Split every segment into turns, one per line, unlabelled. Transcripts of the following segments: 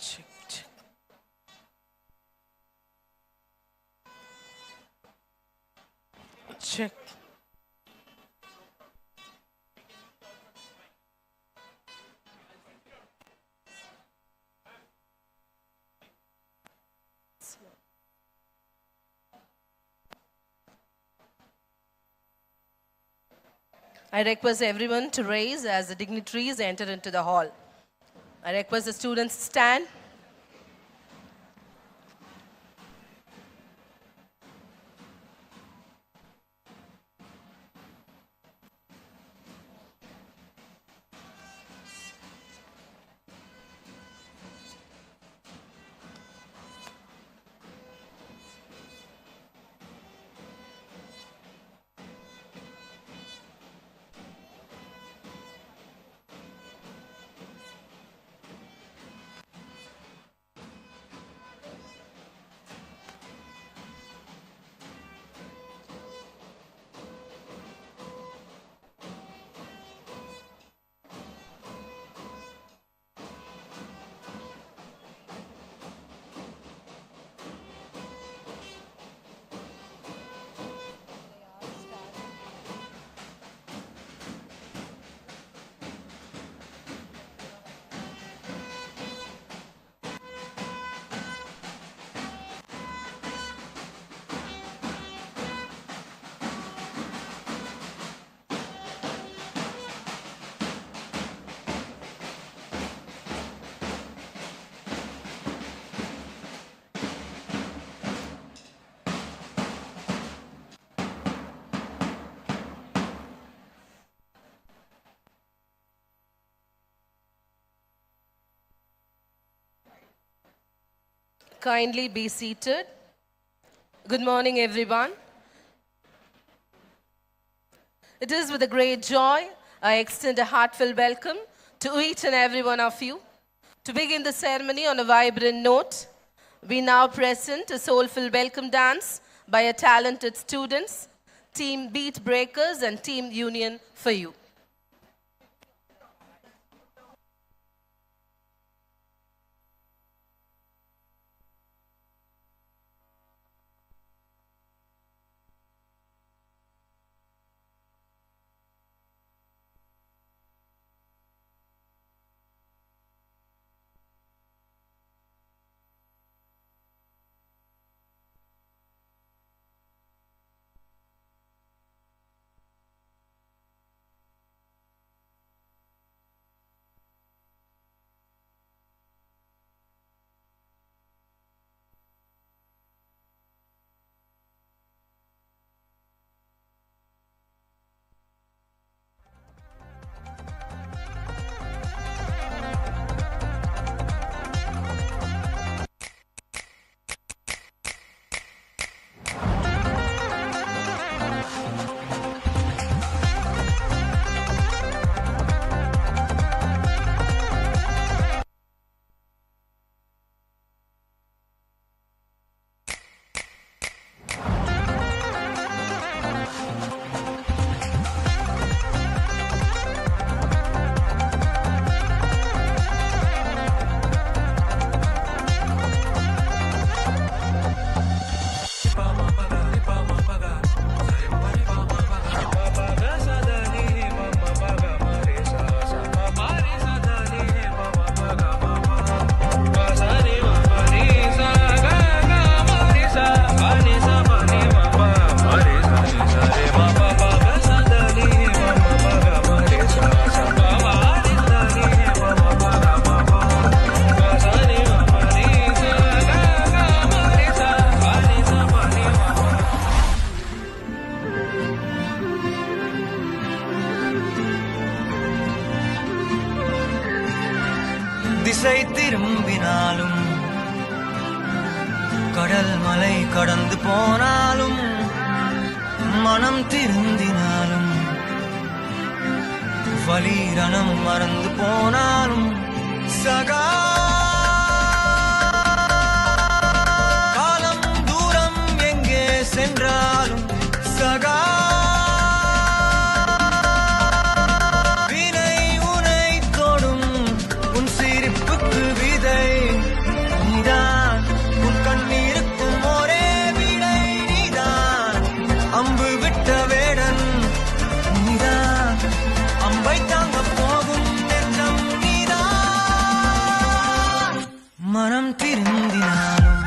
Check, check. Check. I request everyone to raise as the dignitaries enter into the hall. I request the students to stand. Kindly be seated. Good morning, everyone. It is with a great joy I extend a heartfelt welcome to each and every one of you. To begin the ceremony on a vibrant note, we now present a soulful welcome dance by our talented students, Team Beat Breakers and Team Union for you.
திசை திரும்பினாலும் கடல் மலை கடந்து போனாலும் மனம் திருந்தினாலும் வலிரணம் மறந்து போனாலும் சகா காலம் தூரம் எங்கே சென்றாலும் சகா வினை உனை தொடும் உன் சிரிப்புக்கு விதை நீதான் உன் கண்ணீருக்கும் ஒரே விடை நீதான் அம்பு விட்ட வேடன் நீதான் அம்பை தாங்க போகும் நெஞ்சம் நீதான் மனம் திருந்தினாலும்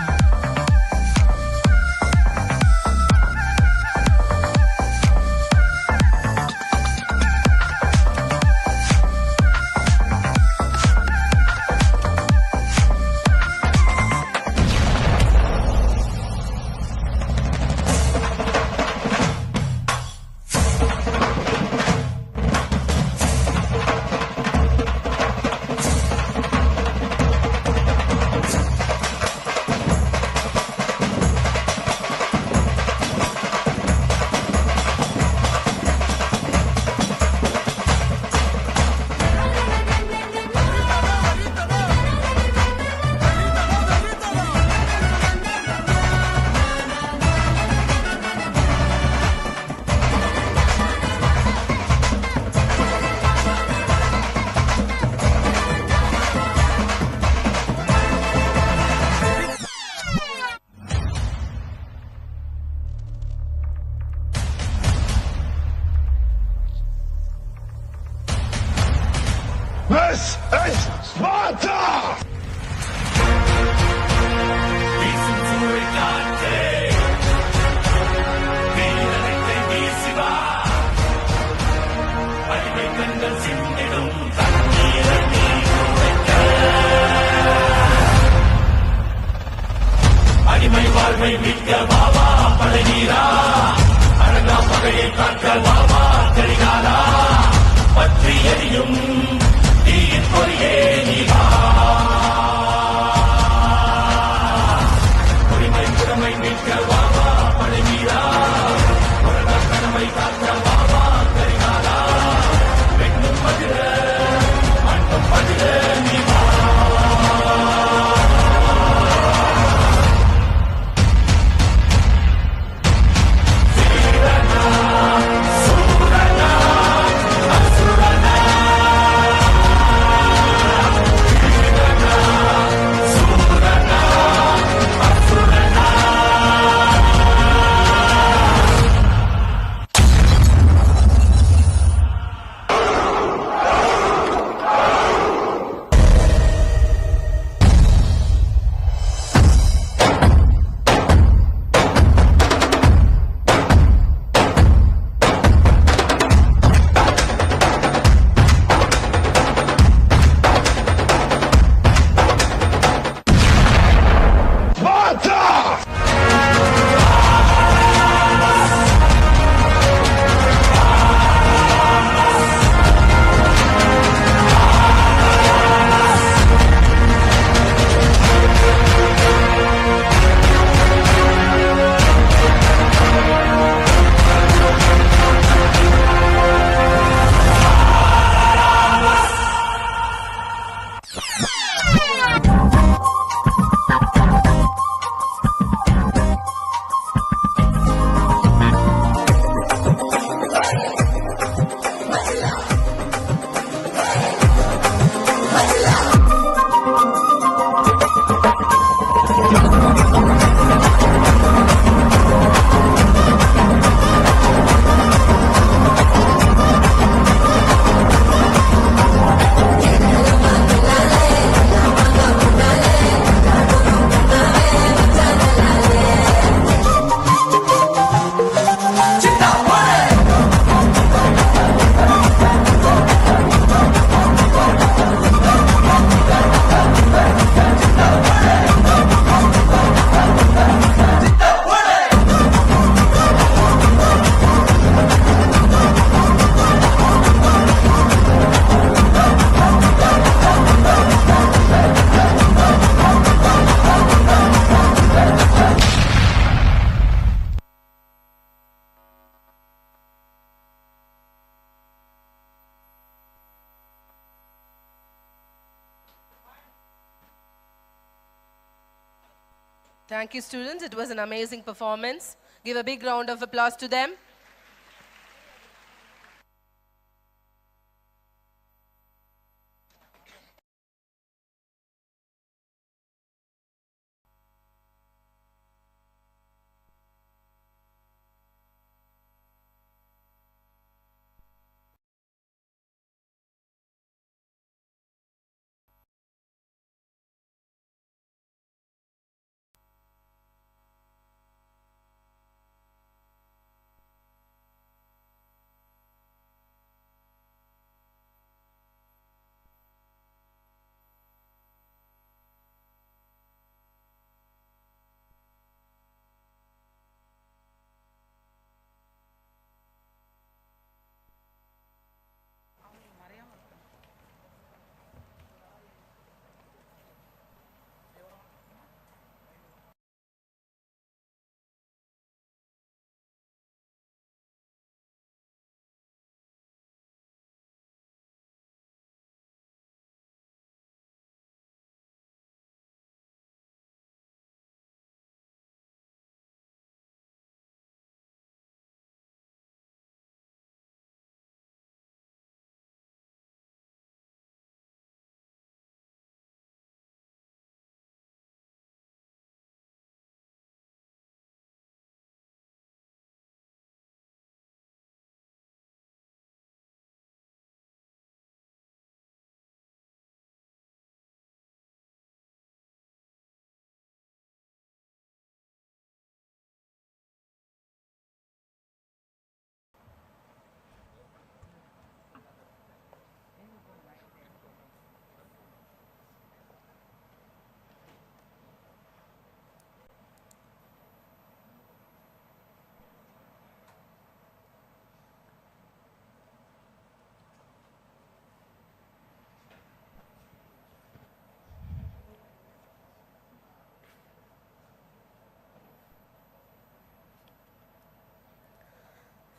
Thank you, students. It was an amazing performance. Give a big round of applause to them.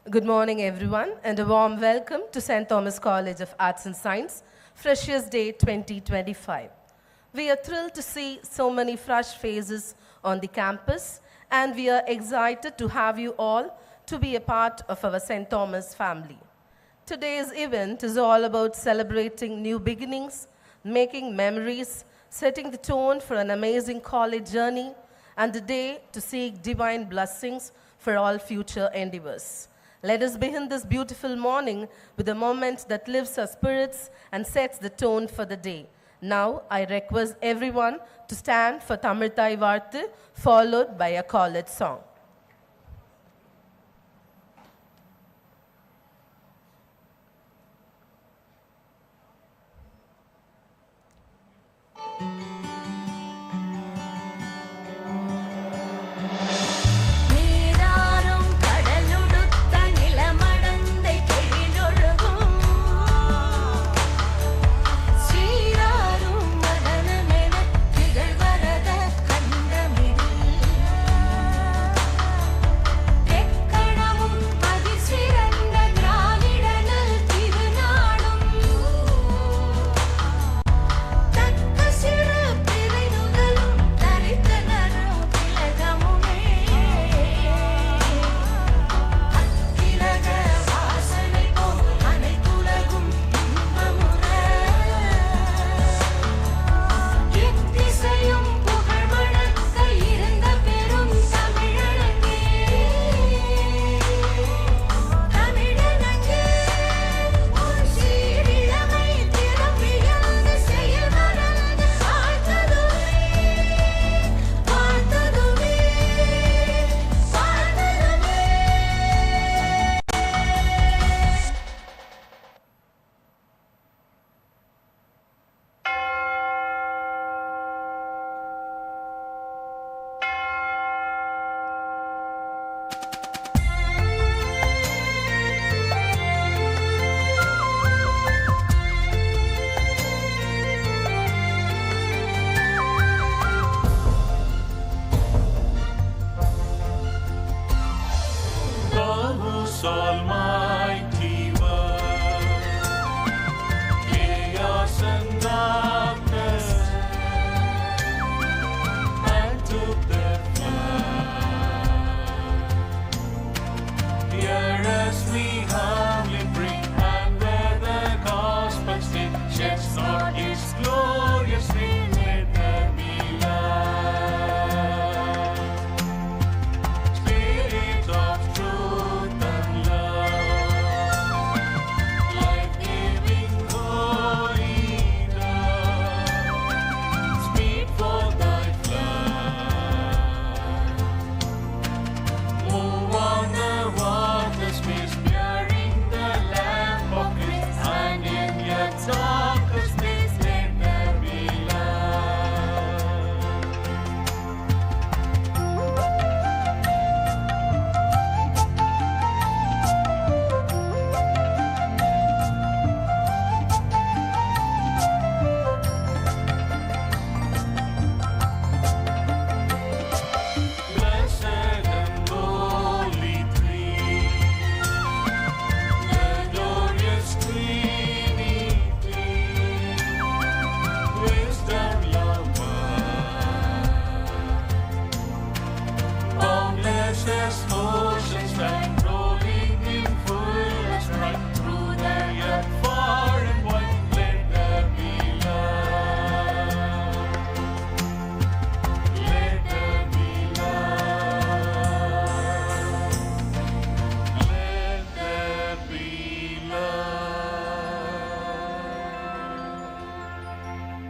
Good morning, everyone, and a warm welcome to St. Thomas College of Arts and Science, Freshers' Day 2025. We are thrilled to see so many fresh faces on the campus, and we are excited to have you all to be a part of our St. Thomas family. Today's event is all about celebrating new beginnings, making memories, setting the tone for an amazing college journey, and a day to seek divine blessings for all future endeavors. Let us begin this beautiful morning with a moment that lifts our spirits and sets the tone for the day. Now, I request everyone to stand for Tamil Thai Varthu, followed by a college song.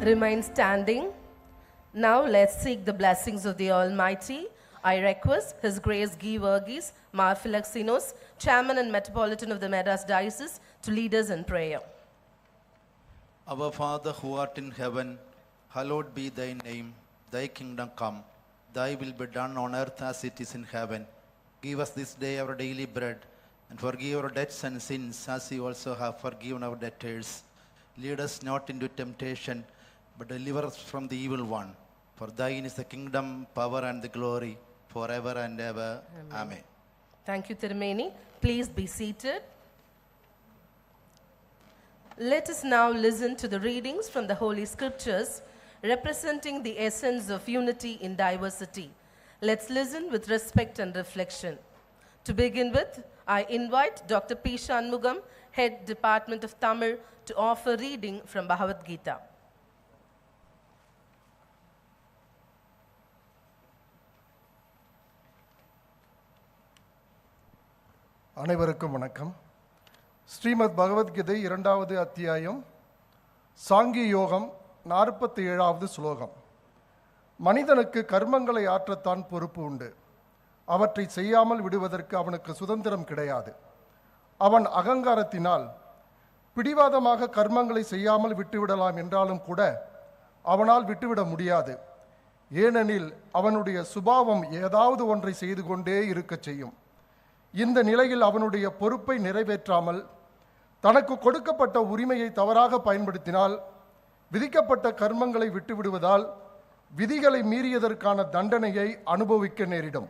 Remain standing. Now let's seek the blessings of the Almighty. I request His Grace Guy Verghese, Mar Felicitation, Chairman and Metropolitan of the Madras Diocese, to lead us in prayer.
Our Father who art in heaven, hallowed be thy name. Thy kingdom come. Thy will be done on earth as it is in heaven. Give us this day our daily bread, and forgive our debts and sins as we also have forgiven our debtors. Lead us not into temptation, but deliver us from the evil one. For thine is the kingdom, power, and the glory, forever and ever. Amen.
Thank you, Tirumeni. Please be seated. Let us now listen to the readings from the Holy Scriptures, representing the essence of unity in diversity. Let's listen with respect and reflection. To begin with, I invite Dr. P. Shanmugam, Head Department of Tamil, to offer reading from Bhagavad Gita.
அனைவருக்கும் வணக்கம். ஸ்ரீமத் பகவத்கீதை 2வது அத்தியாயம், சாங்கிய யோகம், 47வது ஸ்லோகம். மனிதனுக்கு கர்மங்களை ஆற்றத்தான் பொறுப்பு உண்டு. அவற்றை செய்யாமல் விடுவதற்கு அவனுக்கு சுதந்திரம் கிடையாது. அவன் அகங்காரத்தினால் பிடிவாதமாக கர்மங்களை செய்யாமல் விட்டுவிடலாம் என்றாலும் கூட அவனால் விட்டுவிட முடியாது. ஏனெனில் அவனுடைய சுபாவம் ஏதாவது ஒன்றை செய்து கொண்டே இருக்கச் செய்யும். இந்த நிலையில் அவனுடைய பொறுப்பை நிறைவேற்றாமல் தனக்கு கொடுக்கப்பட்ட உரிமையை தவறாக பயன்படுத்தினால் விதிக்கப்பட்ட கர்மங்களை விட்டுவிடுவதால் விதிகளை மீறியதற்கான தண்டனையை அனுபவிக்க நேரிடும்.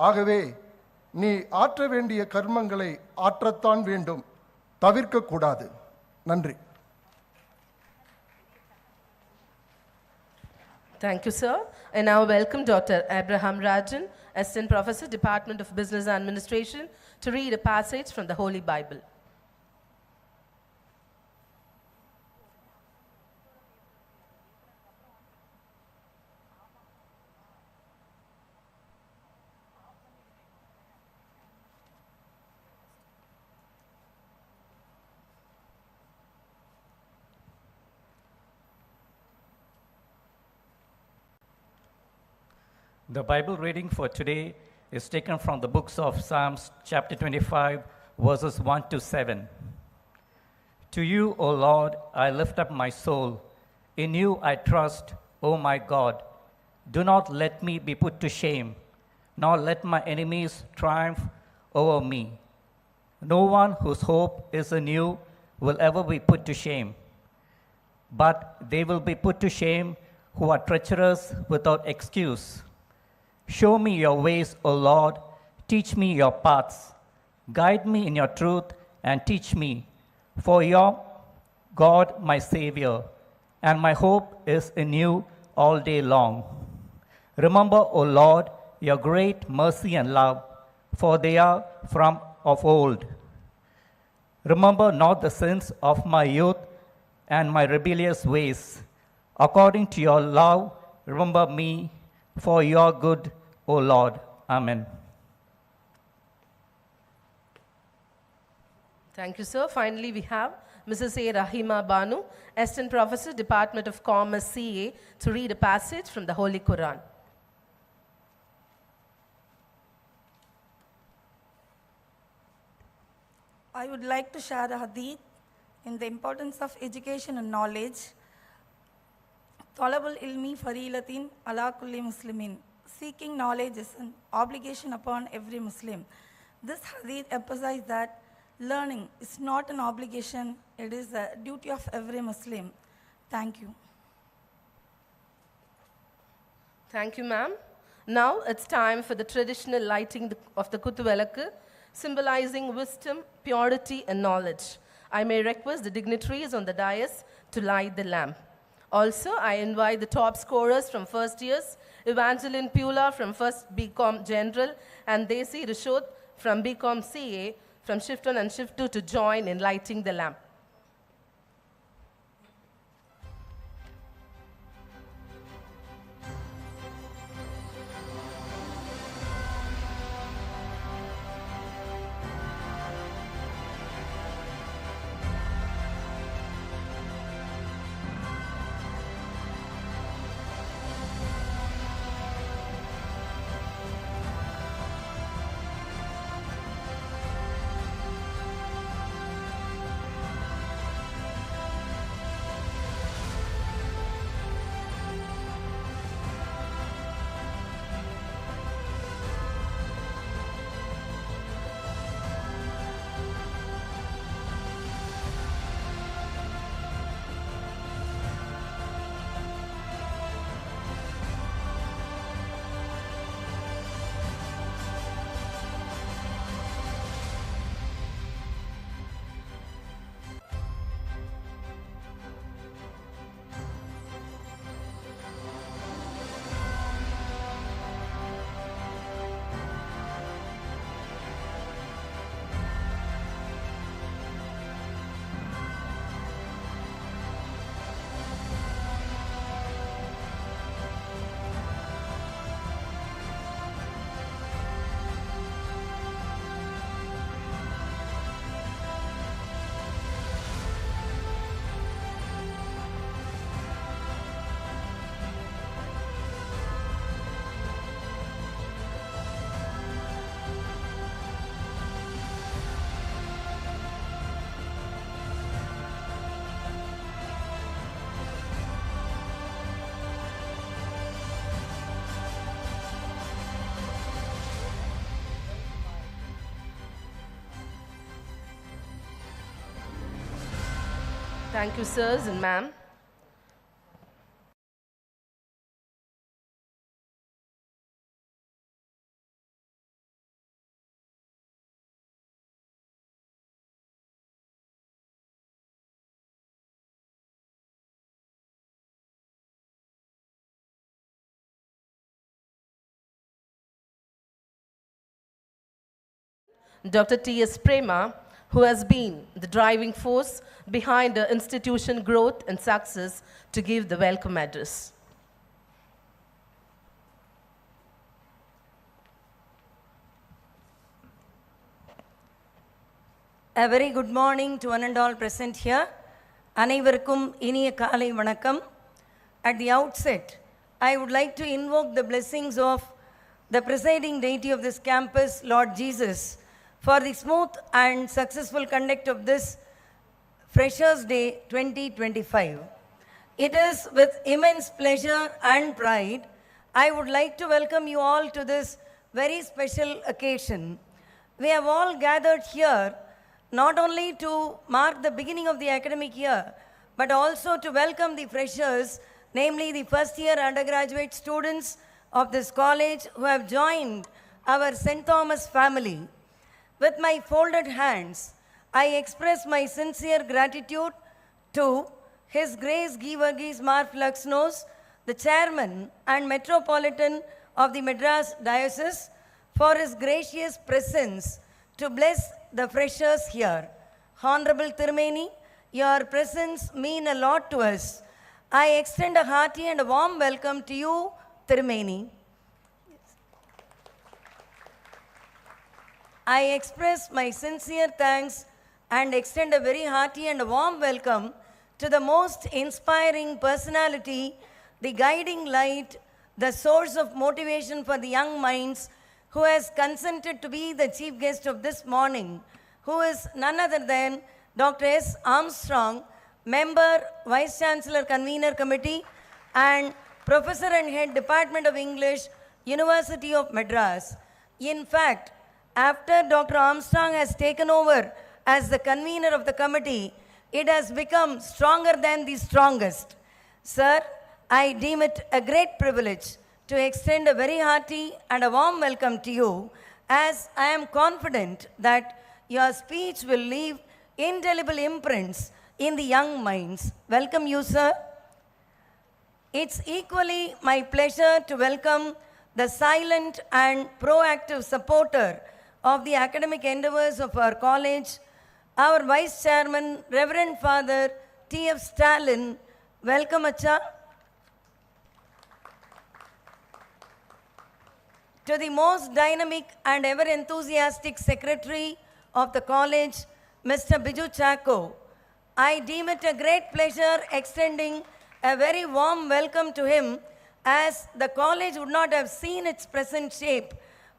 ஆகவே நீ ஆற்ற வேண்டிய கர்மங்களை ஆற்றத்தான் வேண்டும், தவிர்க்கக்கூடாது. நன்றி.
Thank you, sir. And now welcome Dr. Abraham Rajan, Assistant Professor, Department of Business Administration, to read a passage from the Holy Bible.
The Bible reading for today is taken from the books of Psalms chapter 25, verses 1 to 7. To you, O Lord, I lift up my soul. In you I trust, O my God. Do not let me be put to shame, nor let my enemies triumph over me. No one whose hope is in you will ever be put to shame. But they will be put to shame who are treacherous without excuse. Show me your ways, O Lord. Teach me your paths. Guide me in your truth and teach me. For your God, my Savior, and my hope is in you all day long. Remember, O Lord, your great mercy and love, for they are from of old. Remember not the sins of my youth and my rebellious ways. According to your love, remember me for your good, O Lord. Amen.
Thank you, sir. Finally, we have Mrs. A. Rahima Banu, Assistant Professor, Department of Commerce, CA, to read a passage from the Holy Quran.
I would like to share a hadith in the importance of education and knowledge. Talabul ilmi farilatin ala kulli muslimin. Seeking knowledge is an obligation upon every Muslim. This hadith emphasizes that learning is not an obligation, it is a duty of every Muslim. Thank you.
Thank you, ma'am. Now it's time for the traditional lighting of the Kuthuvelakku, symbolizing wisdom, purity, and knowledge. I may request the dignitaries on the dais to light the lamp. Also, I invite the top scorers from first years, Evangeline Pula from first BCom General, and Desi Rishod from BCom CA from Shift 1 and Shift 2 to join in lighting the lamp. Thank you, sirs and ma'am. Dr. T.S. Prema, who has been the driving force behind the institution growth and success, to give the welcome address.
A very good morning to one and all present here. அனைவருக்கும் இனிய காலை வணக்கம். At the outset, I would like to invoke the blessings of the presiding deity of this campus, Lord Jesus, for the smooth and successful conduct of this Freshers' Day 2025. It is with immense pleasure and pride I would like to welcome you all to this very special occasion. We have all gathered here not only to mark the beginning of the academic year, but also to welcome the freshers, namely the first year undergraduate students of this college who have joined our St. Thomas family. With my folded hands, I express my sincere gratitude to His Grace Givargis Mar Fluxnos, the chairman and metropolitan of the Madras Diocese, for his gracious presence to bless the freshers here. Honorable Tirumeni, your presence mean a lot to us. I extend a hearty and a warm welcome to you, Tirumeni. I express my sincere thanks and extend a very hearty and a warm welcome to the most inspiring personality, the guiding light, the source of motivation for the young minds, who has consented to be the chief guest of this morning, who is none other than Dr. S. Armstrong, member, Vice Chancellor, Convener Committee, and Professor and Head, Department of English, University of Madras. In fact, after Dr. Armstrong has taken over as the convener of the committee, it has become stronger than the strongest. Sir, I deem it a great privilege to extend a very hearty and a warm welcome to you, as I am confident that your speech will leave indelible imprints in the young minds. Welcome you, sir. It's equally my pleasure to welcome the silent and proactive supporter of the academic endeavors of our college, our Vice Chairman, Reverend Father T.F. Stalin. Welcome, Acha. To the most dynamic and ever enthusiastic secretary of the college, Mr. Biju Chako, I deem it a great pleasure extending a very warm welcome to him, as the college would not have seen its present shape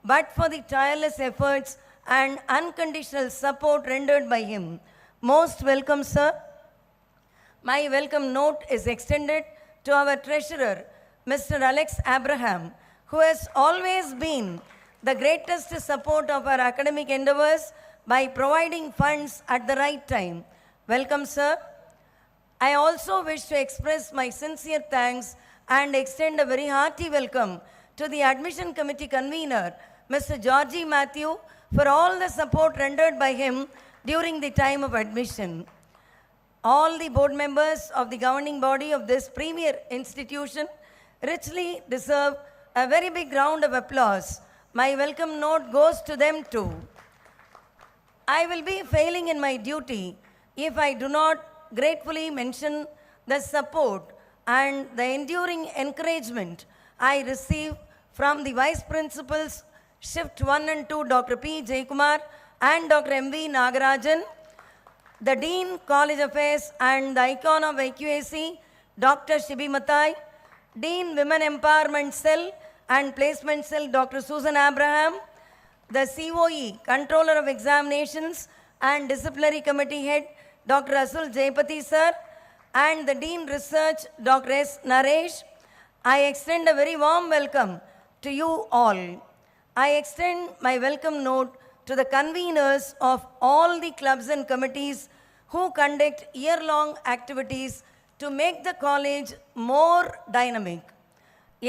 but for the tireless efforts and unconditional support rendered by him. Most welcome, sir. My welcome note is extended to our treasurer, Mr. Alex Abraham, who has always been the greatest support of our academic endeavors by providing funds at the right time. Welcome, sir. I also wish to express my sincere thanks and extend a very hearty welcome to the admission committee convener, Mr. Georgie Matthew, for all the support rendered by him during the time of admission. All the board members of the governing body of this premier institution richly deserve a very big round of applause. My welcome note goes to them too. I will be failing in my duty if I do not gratefully mention the support and the enduring encouragement I receive from the vice principals, Shift 1 and 2, Dr. P. Jaykumar and Dr. M.V. Nagarajan, the Dean, College Affairs and the Icon of IQAC, Dr. Shibi Matai, Dean, Women Empowerment Cell and Placement Cell, Dr. Susan Abraham, the COE, Controller of Examinations and Disciplinary Committee Head, Dr. Asul Jayapati sir, and the Dean Research, Dr. S. Naresh. I extend a very warm welcome to you all. I extend my welcome note to the conveners of all the clubs and committees who conduct year-long activities to make the college more dynamic.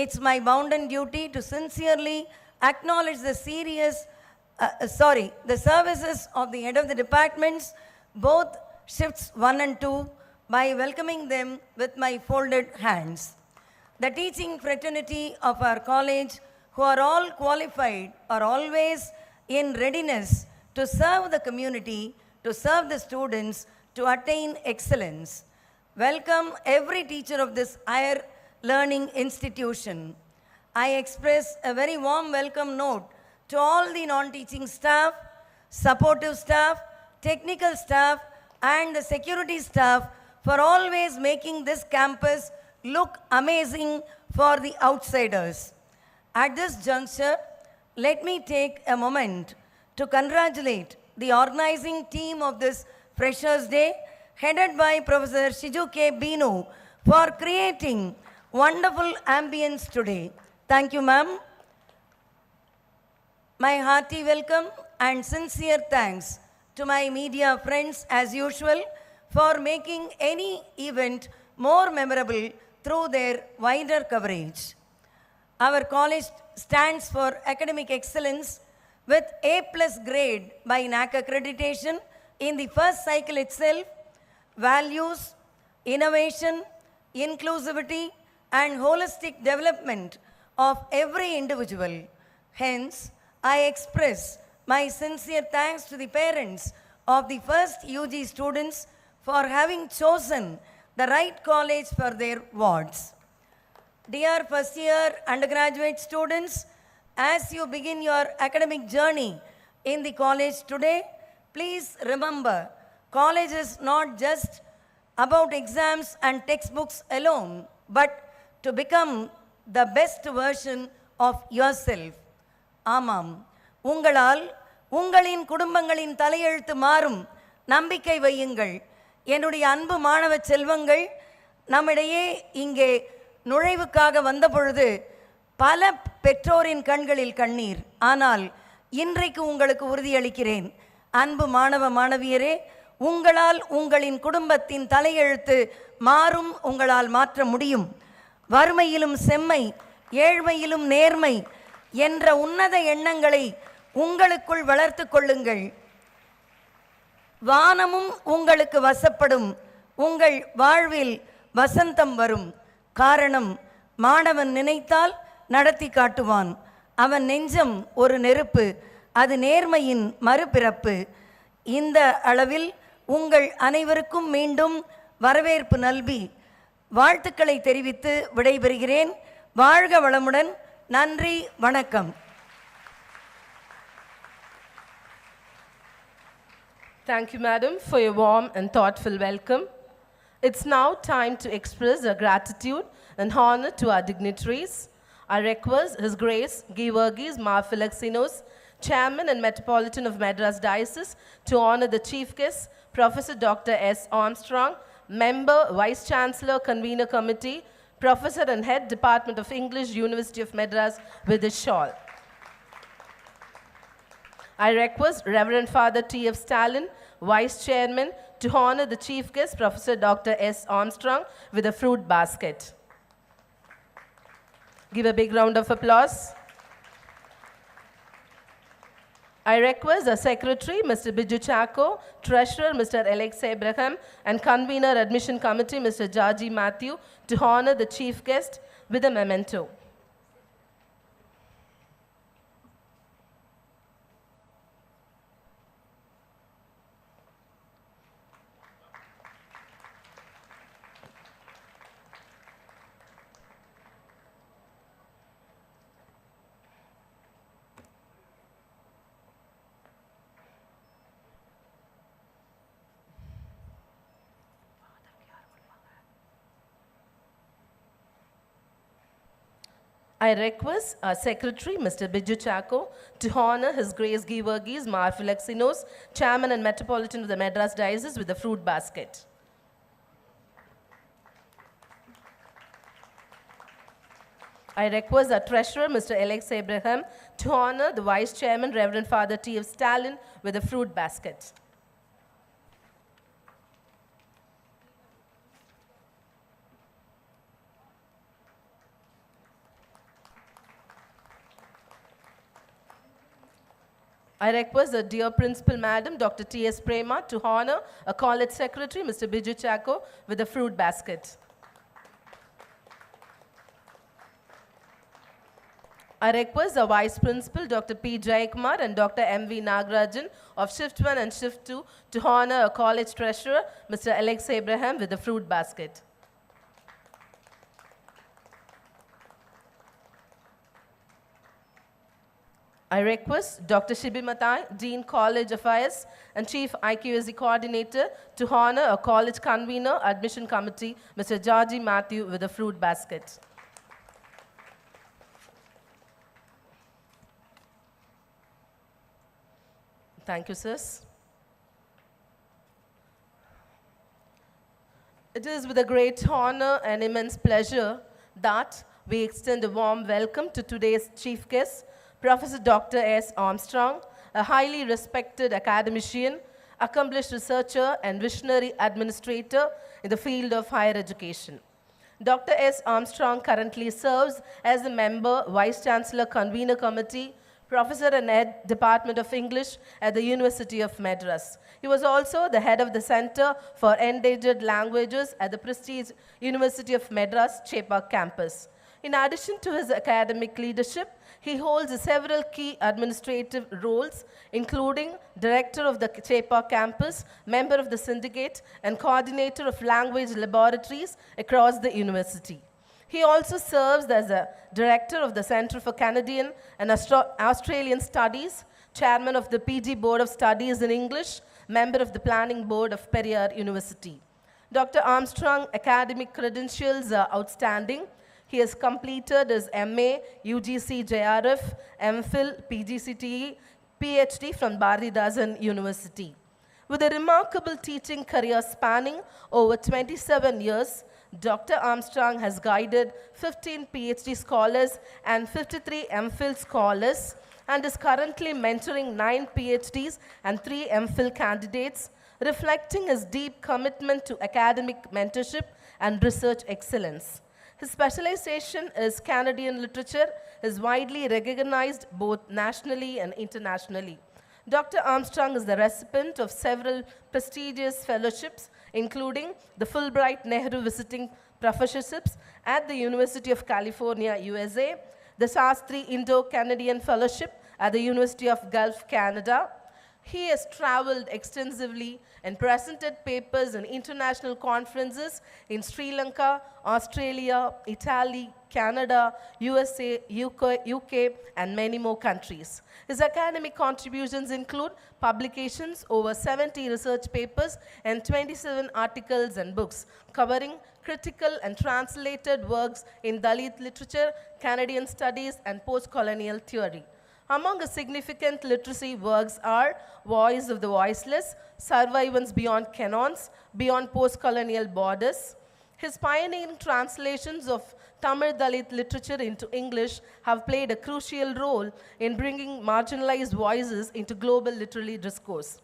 It's my bounden duty to sincerely acknowledge the services of the head of the departments, both shifts 1 and 2, by welcoming them with my folded hands. The teaching fraternity of our college, who are all qualified, are always in readiness to serve the community, to serve the students, to attain excellence. Welcome every teacher of this higher learning institution. I express a very warm welcome note to all the non-teaching staff, supportive staff, technical staff, and the security staff for always making this campus look amazing for the outsiders. At this juncture, let me take a moment to congratulate the organizing team of this Freshers' Day, headed by Professor Shiju K. Binu, for creating wonderful ambience today. Thank you, ma'am. My hearty welcome and sincere thanks to my media friends as usual for making any event more memorable through their wider coverage. Our college stands for academic excellence with A+ grade by NAC accreditation in the first cycle itself, values, innovation, inclusivity, and holistic development of every individual. Hence, I express my sincere thanks to the parents of the first UG students for having chosen the right college for their wards. Dear first year undergraduate students, as you begin your academic journey in the college today, please remember, college is not just about exams and textbooks alone, but to become the best version of yourself. ஆமாம், உங்களால் உங்களின் குடும்பங்களின் தலையெழுத்து மாறும். நம்பிக்கை வையுங்கள். என்னுடைய அன்பு மாணவ செல்வங்கள், நம்மிடையே இங்கே நுழைவுக்காக வந்த பொழுது பல பெற்றோரின் கண்களில் கண்ணீர். ஆனால் இன்றைக்கு உங்களுக்கு உறுதியளிக்கிறேன், அன்பு மாணவ மாணவியரே, உங்களால் உங்களின் குடும்பத்தின் தலையெழுத்து மாறும், உங்களால் மாற்ற முடியும். வறுமையிலும் செம்மை, ஏழ்மையிலும் நேர்மை என்ற உன்னத எண்ணங்களை உங்களுக்குள் வளர்த்து கொள்ளுங்கள். வானமும் உங்களுக்கு வசப்படும். உங்கள் வாழ்வில் வசந்தம் வரும். காரணம், மாணவன் நினைத்தால் நடத்தி காட்டுவான். அவன் நெஞ்சம் ஒரு நெருப்பு, அது நேர்மையின் மறுபிறப்பு. இந்த அளவில் உங்கள் அனைவருக்கும் மீண்டும் வரவேற்பு நல்கி வாழ்த்துக்களை தெரிவித்து விடைபெறுகிறேன். வாழ்க வளமுடன். நன்றி, வணக்கம்.
Thank you, madam, for your warm and thoughtful welcome. It's now time to express our gratitude and honor to our dignitaries. I request His Grace Givargis Mar Felicitation, Chairman and Metropolitan of Madras Diocese, to honor the Chief Guest, Professor Dr. S. Armstrong, Member, Vice Chancellor, Convener Committee, Professor and Head, Department of English, University of Madras, with his shawl. I request Reverend Father T.F. Stalin, Vice Chairman, to honor the Chief Guest, Professor Dr. S. Armstrong, with a fruit basket. Give a big round of applause. I request the Secretary, Mr. Biju Chako, Treasurer, Mr. Alex Abraham, and Convener Admission Committee, Mr. Jaji Matthew, to honor the Chief Guest with a memento. I request our Secretary, Mr. Biju Chako, to honor His Grace Givargis Mar Felicitation, Chairman and Metropolitan of the Madras Diocese, with a fruit basket. I request our Treasurer, Mr. Alex Abraham, to honor the Vice Chairman, Reverend Father T.F. Stalin, with a fruit basket. I request the dear Principal Madam, Dr. T.S. Prema, to honor a college secretary, Mr. Biju Chacko, with a fruit basket. I request the Vice Principal, Dr. P. Jayakumar and Dr. M.V. Nagarajan of Shift 1 and Shift 2 to honor a college treasurer, Mr. Alex Abraham, with a fruit basket. I request Dr. Shibi Matai, Dean College Affairs and Chief IQSC Coordinator, to honor a college convener, admission committee, Mr. Georgie Matthew, with a fruit basket. Thank you, sirs. It is with a great honor and immense pleasure that we extend a warm welcome to today's chief guest, Professor Dr. S. Armstrong, a highly respected academician, accomplished researcher, and visionary administrator in the field of higher education. Dr. S. Armstrong currently serves as a member, Vice Chancellor Convener Committee, Professor and Head Department of English at the University of Madras. He was also the head of the Center for Endangered Languages at the prestigious University of Madras, Chepauk campus. In addition to his academic leadership, he holds several key administrative roles, including Director of the Chepauk campus, member of the syndicate, and coordinator of language laboratories across the university. He also serves as a Director of the Center for Canadian and Australian Studies, Chairman of the PG Board of Studies in English, member of the Planning Board of Periyar University. Dr. Armstrong's academic credentials are outstanding. He has completed his MA, UGC JRF, MPhil, PGCTE, PhD from Bharathidasan University. With a remarkable teaching career spanning over 27 years, Dr. Armstrong has guided 15 PhD scholars and 53 MPhil scholars and is currently mentoring 9 PhDs and 3 MPhil candidates, reflecting his deep commitment to academic mentorship and research excellence. His specialization is Canadian literature, is widely recognized both nationally and internationally. Dr. Armstrong is the recipient of several prestigious fellowships, including the Fulbright Nehru Visiting Professorships at the University of California, USA, the Shastri Indo-Canadian Fellowship at the University of Gulf, Canada. He has traveled extensively and presented papers in international conferences in Sri Lanka, Australia, Italy, Canada, USA, UK, and many more countries. His academic contributions include publications, over 70 research papers, and 27 articles and books covering critical and translated works in Dalit literature, Canadian studies, and post-colonial theory. Among his significant literacy works are Voice of the Voiceless, Survivance Beyond Canons, Beyond Post-Colonial Borders. His pioneering translations of Tamil Dalit literature into English have played a crucial role in bringing marginalized voices into global literary discourse.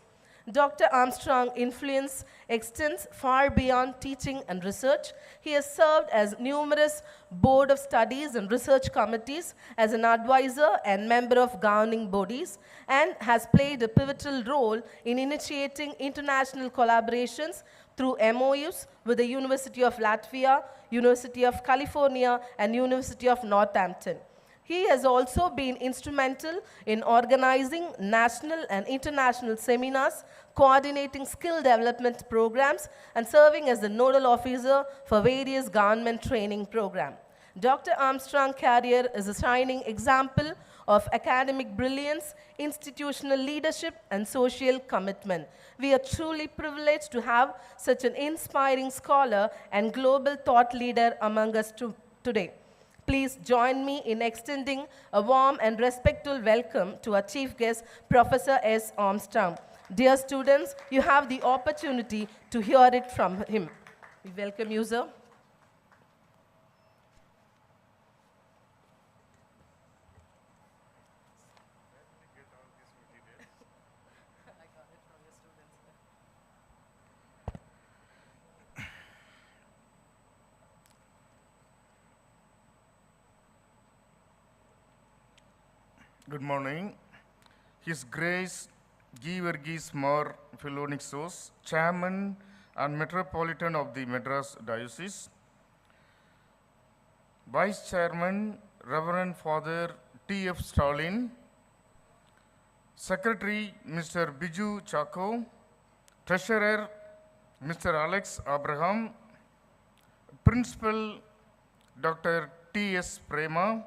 Dr. Armstrong's influence extends far beyond teaching and research. He has served as numerous board of studies and research committees, as an advisor and member of governing bodies, and has played a pivotal role in initiating international collaborations through MOUs with the University of Latvia, University of California, and University of Northampton. He has also been instrumental in organizing national and international seminars, coordinating skill development programs, and serving as the nodal officer for various government training programs. Dr. Armstrong's career is a shining example of academic brilliance, institutional leadership, and social commitment. We are truly privileged to have such an inspiring scholar and global thought leader among us today. Please join me in extending a warm and respectful welcome to our chief guest, Professor S. Armstrong. Dear students, you have the opportunity to hear it from him. We welcome you, sir.
Good morning. His Grace Givergis Mar Philonixos, Chairman and Metropolitan of the Madras Diocese, Vice Chairman Reverend Father T.F. Stalin, Secretary Mr. Biju Chako, Treasurer Mr. Alex Abraham, Principal Dr. T.S. Prema,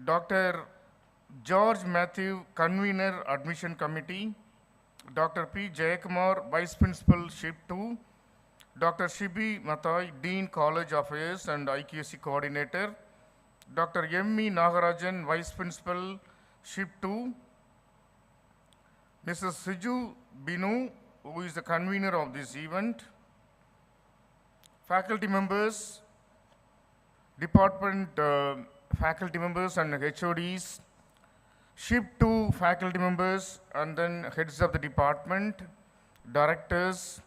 Dr. George Matthew, Convener Admission Committee, Dr. P. Jayakumar, Vice Principal, SHIP 2, Dr. Shibi Mathai, Dean College Affairs and IQC Coordinator, Dr. M.E. Nagarajan, Vice Principal, SHIP 2, Mrs. Siju Binu, who is the convener of this event, faculty members, department faculty members and HODs, SHIP 2 faculty members, and then heads of the department, directors,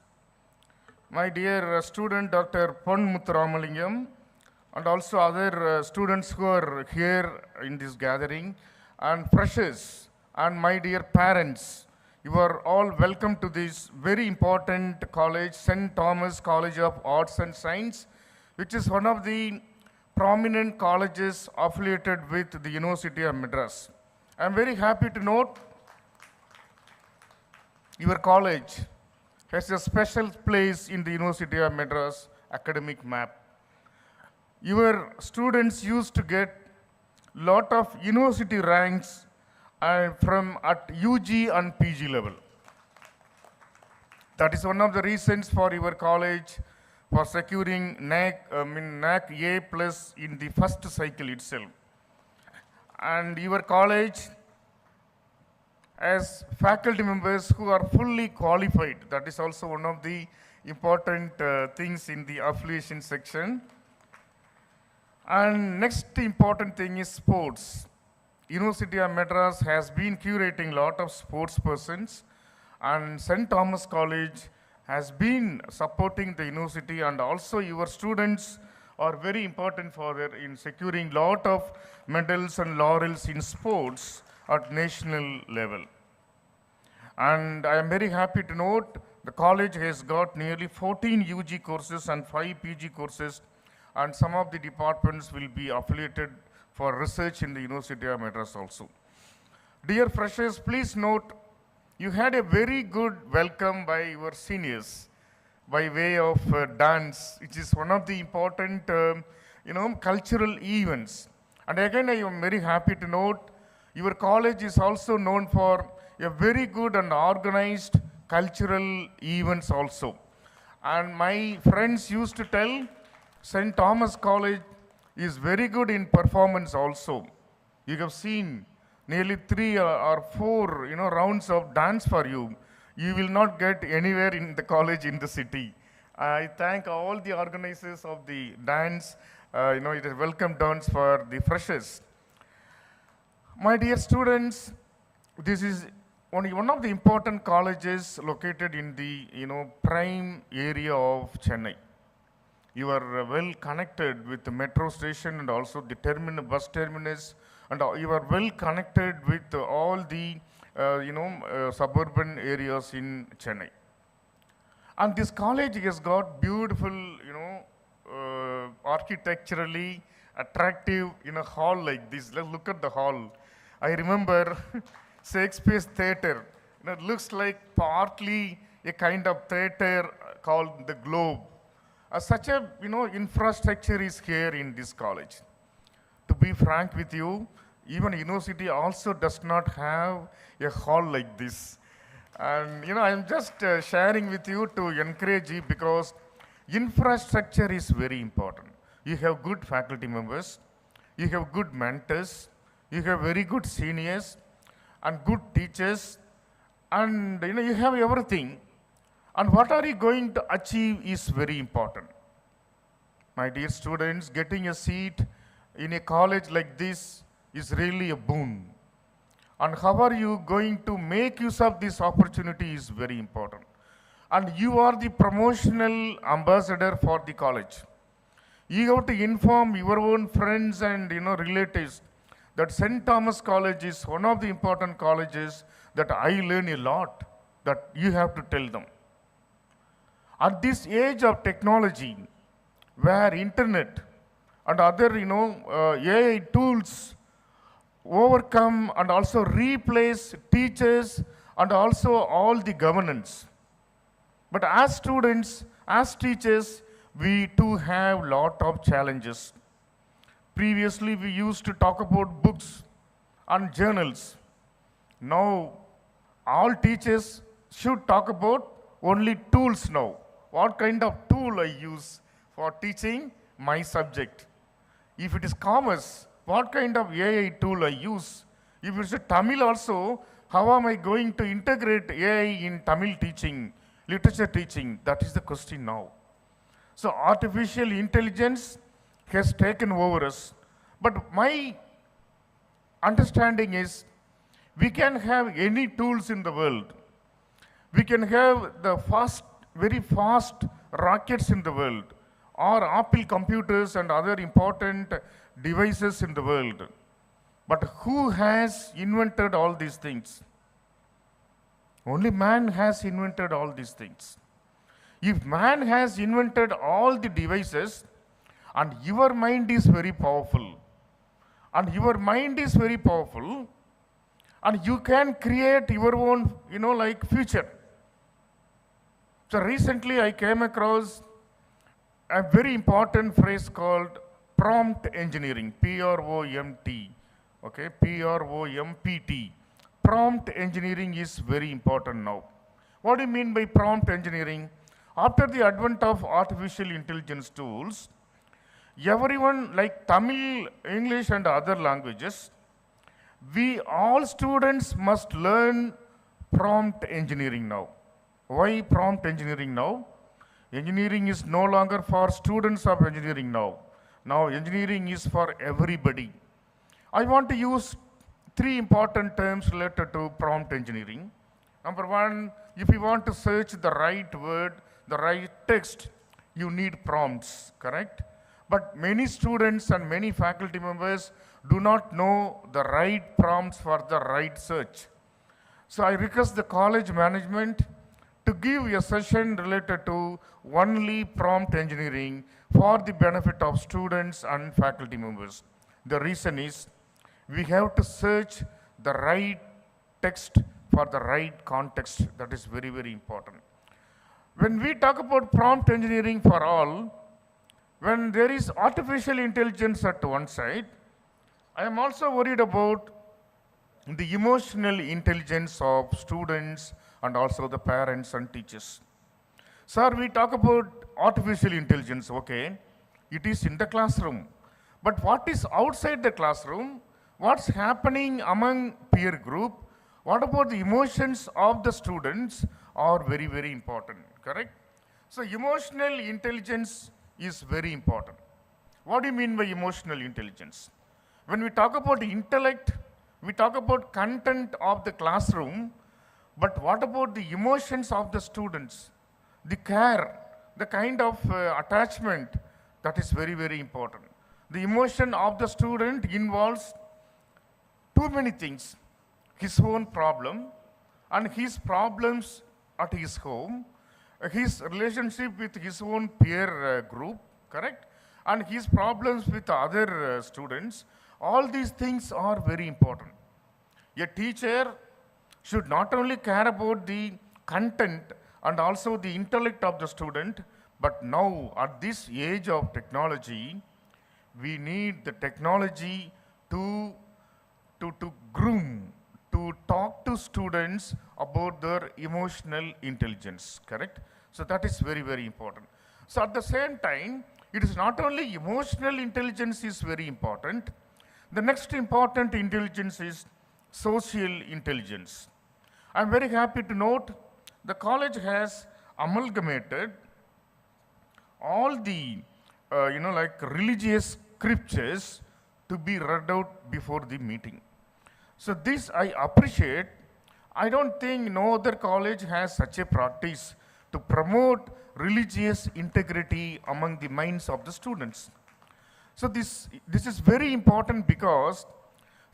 my dear student Dr. Pon Muthuramalingam, and also other students who are here in this gathering, and freshers, and my dear parents, you are all welcome to this very important college, St. Thomas College of Arts and Science, which is one of the prominent colleges affiliated with the University of Madras. I am very happy to note your college has a special place in the University of Madras academic map. Your students used to get lot of university ranks from at UG and PG level. That is one of the reasons for your college for securing NAC A plus in the first cycle itself. And your college has faculty members who are fully qualified. That is also one of the important things in the affiliation section. And next important thing is sports. University of Madras has been curating a lot of sports persons, and St. Thomas College has been supporting the university, and also your students are very important in securing lot of medals and laurels in sports at national level. And I am very happy to note the college has got nearly 14 UG courses and 5 PG courses, and some of the departments will be affiliated for research in the University of Madras also. Dear freshers, please note, you had a very good welcome by your seniors by way of dance, which is one of the important cultural events. And again, I am very happy to note, your college is also known for a very good and organized cultural events also. And my friends used to tell, St. Thomas College is very good in performance also. You have seen nearly 3 or 4 rounds of dance for you. You will not get anywhere in the college in the city. I thank all the organizers of the dance. It is welcome dance for the freshers. My dear students, this is one of the important colleges located in the prime area of Chennai. You are well connected with the metro station and also the bus terminus, and you are well connected with all the suburban areas in Chennai. And this college has got beautiful, architecturally attractive hall like this. Let's look at the hall. I remember Shakespeare's theatre. It looks like partly a kind of theatre called the Globe. Such a infrastructure is here in this college. To be frank with you, even university also does not have a hall like this. And I am just sharing with you to encourage you, because infrastructure is very important. You have good faculty members, you have good mentors, you have very good seniors and good teachers, and you have everything. And what are you going to achieve is very important. My dear students, getting a seat in a college like this is really a boon. And how are you going to make use of this opportunity is very important. And you are the promotional ambassador for the college. You have to inform your own friends and relatives that St. Thomas College is one of the important colleges that I learn a lot, that you have to tell them. At this age of technology, where internet and other, AI tools overcome and also replace teachers and also all the governance. But as students, as teachers, we too have lot of challenges. Previously, we used to talk about books and journals. Now, all teachers should talk about only tools now. What kind of tool I use for teaching my subject? If it is commerce, what kind of AI tool I use? If it's a Tamil also, how am I going to integrate AI in Tamil teaching, literature teaching? That is the question now. So artificial intelligence has taken over us. But my understanding is we can have any tools in the world. We can have the very fast rockets in the world, or Apple computers and other important devices in the world. But who has invented all these things? Only man has invented all these things. If man has invented all the devices, and your mind is very powerful, and you can create your own, future. So recently I came across a very important phrase called prompt engineering, P-R-O-M-T, okay, P-R-O-M-P-T. Prompt engineering is very important now. What do you mean by prompt engineering? After the advent of artificial intelligence tools, everyone, like Tamil, English and other languages, all students must learn prompt engineering now. Why prompt engineering now? Engineering is no longer for students of engineering now. Now engineering is for everybody. I want to use 3 important terms related to prompt engineering. Number 1, if you want to search the right word, the right text, you need prompts, correct? But many students and many faculty members do not know the right prompts for the right search. So I request the college management to give a session related to only prompt engineering for the benefit of students and faculty members. The reason is we have to search the right text for the right context. That is very, very important. When we talk about prompt engineering for all, when there is artificial intelligence at one side, I am also worried about the emotional intelligence of students and also the parents and teachers. Sir, we talk about artificial intelligence, okay, it is in the classroom. But what is outside the classroom? What's happening among peer group? What about the emotions of the students are very, very important, correct? So emotional intelligence is very important. What do you mean by emotional intelligence? When we talk about intellect, we talk about content of the classroom, but what about the emotions of the students? The care, the kind of attachment, that is very, very important. The emotion of the student involves too many things. His own problem and his problems at his home, his relationship with his own peer group, correct? And his problems with other students. All these things are very important. A teacher should not only care about the content and also the intellect of the student, but now at this age of technology, we need the technology to groom, to talk to students about their emotional intelligence, correct? So that is very, very important. So at the same time, it is not only emotional intelligence is very important, the next important intelligence is social intelligence. I'm very happy to note the college has amalgamated all the, religious scriptures to be read out before the meeting. So this I appreciate. I don't think no other college has such a practice to promote religious integrity among the minds of the students. So this is very important because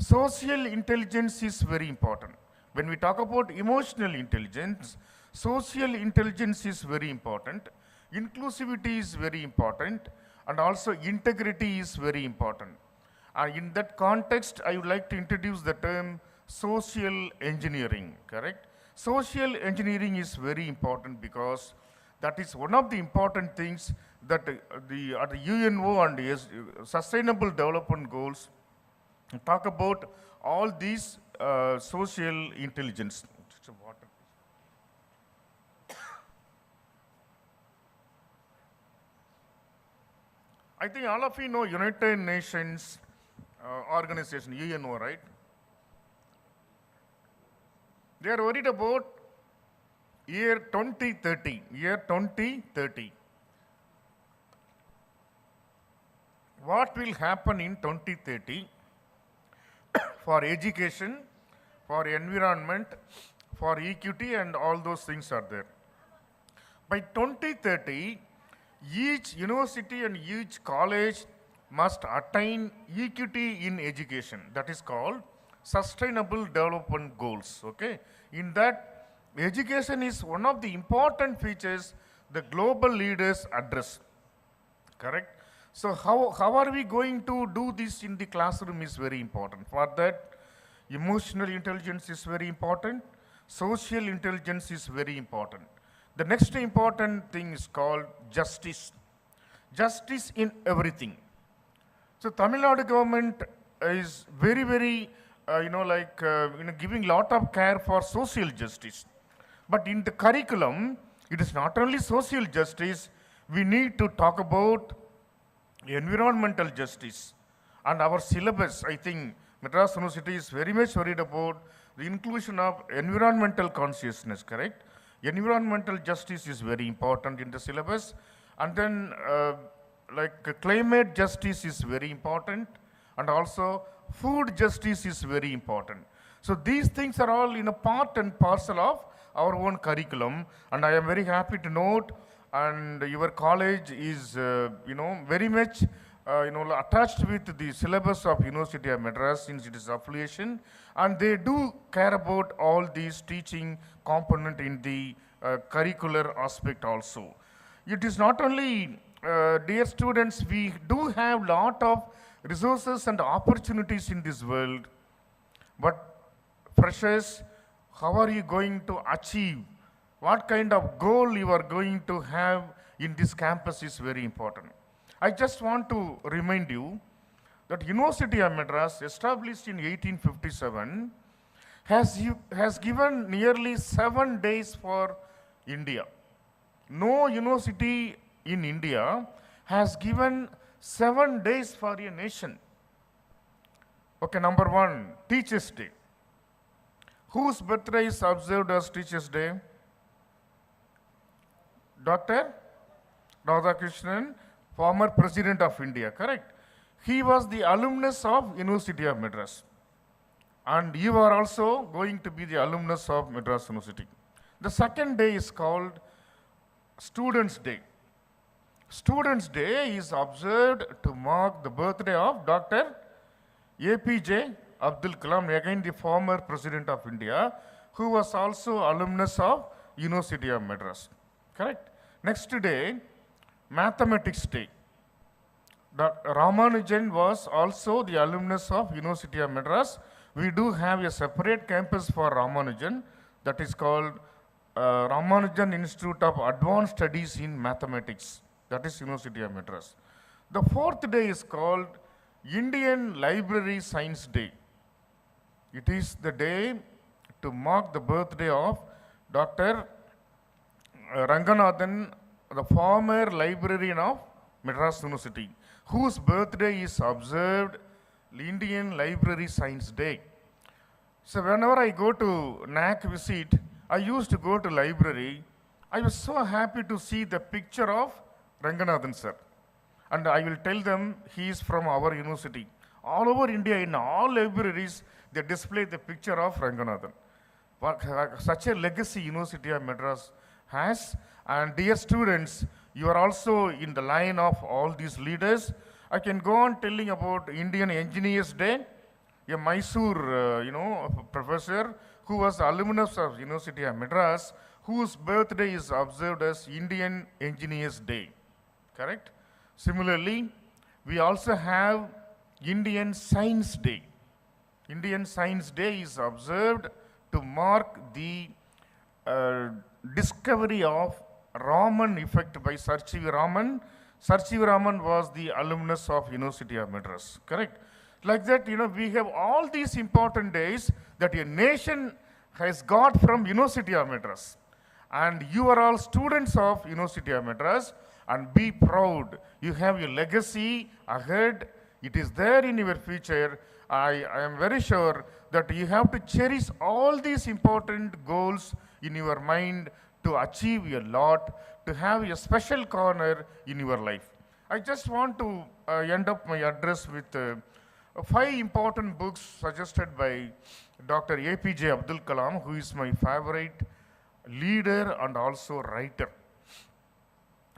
Social intelligence is very important. When we talk about emotional intelligence, social intelligence is very important, inclusivity is very important, and also integrity is very important. And in that context, I would like to introduce the term social engineering, correct? Social engineering is very important because that is one of the important things that the UNO and the Sustainable Development Goals talk about all these social intelligence. I think all of you know United Nations organization, UNO, right? They are worried about year 2030. What will happen in 2030 for education, for environment, for equity, and all those things are there. By 2030, each university and each college must attain equity in education. That is called Sustainable Development Goals, okay? In that, education is one of the important features the global leaders address, correct? So how are we going to do this in the classroom is very important. For that, emotional intelligence is very important. Social intelligence is very important. The next important thing is called justice. Justice in everything. So Tamil Nadu government is very, giving lot of care for social justice. But in the curriculum, it is not only social justice, we need to talk about environmental justice. And our syllabus, I think, Madras University is very much worried about the inclusion of environmental consciousness, correct? Environmental justice is very important in the syllabus. And then, climate justice is very important. And also, food justice is very important. So these things are all in a part and parcel of our own curriculum. And I am very happy to note, and your college is, very much, attached with the syllabus of University of Madras since it is affiliation, and they do care about all these teaching component in the curricular aspect also. It is not only, dear students, we do have lot of resources and opportunities in this world, but freshers, how are you going to achieve? What kind of goal you are going to have in this campus is very important. I just want to remind you that University of Madras, established in 1857, has given nearly 7 days for India. No university in India has given 7 days for a nation. Okay, number one, Teachers' Day. Whose birthday is observed as Teachers' Day? Dr. Radhakrishnan, former President of India, correct? He was the alumnus of University of Madras. And you are also going to be the alumnus of Madras University. The second day is called Students' Day. Students' Day is observed to mark the birthday of Dr. APJ Abdul Kalam, again the former President of India, who was also alumnus of University of Madras, correct? Next day, Mathematics Day. Dr. Ramanujan was also the alumnus of University of Madras. We do have a separate campus for Ramanujan that is called Ramanujan Institute of Advanced Studies in Mathematics. That is University of Madras. The fourth day is called Indian Library Science Day. It is the day to mark the birthday of Dr. Ranganathan, the former librarian of Madras University, whose birthday is observed Indian Library Science Day. So whenever I go to NAC visit, I used to go to library. I was so happy to see the picture of Ranganathan sir. And I will tell them he is from our university. All over India, in all libraries, they display the picture of Ranganathan. Such a legacy University of Madras has. And dear students, you are also in the line of all these leaders. I can go on telling about Indian Engineers Day. a Mysore, professor who was alumnus of University of Madras, whose birthday is observed as Indian Engineers Day. Correct? Similarly, we also have Indian Science Day. Indian Science Day is observed to mark the discovery of Raman effect by Sir C.V. Raman. Sir C.V. Raman was the alumnus of University of Madras. Correct? Like that, we have all these important days that a nation has got from University of Madras. And you are all students of University of Madras, and be proud. You have your legacy ahead. It is there in your future. I am very sure that you have to cherish all these important goals in your mind to achieve a lot, to have a special corner in your life. I just want to end up my address with 5 important books suggested by Dr. APJ Abdul Kalam, who is my favorite leader and also writer.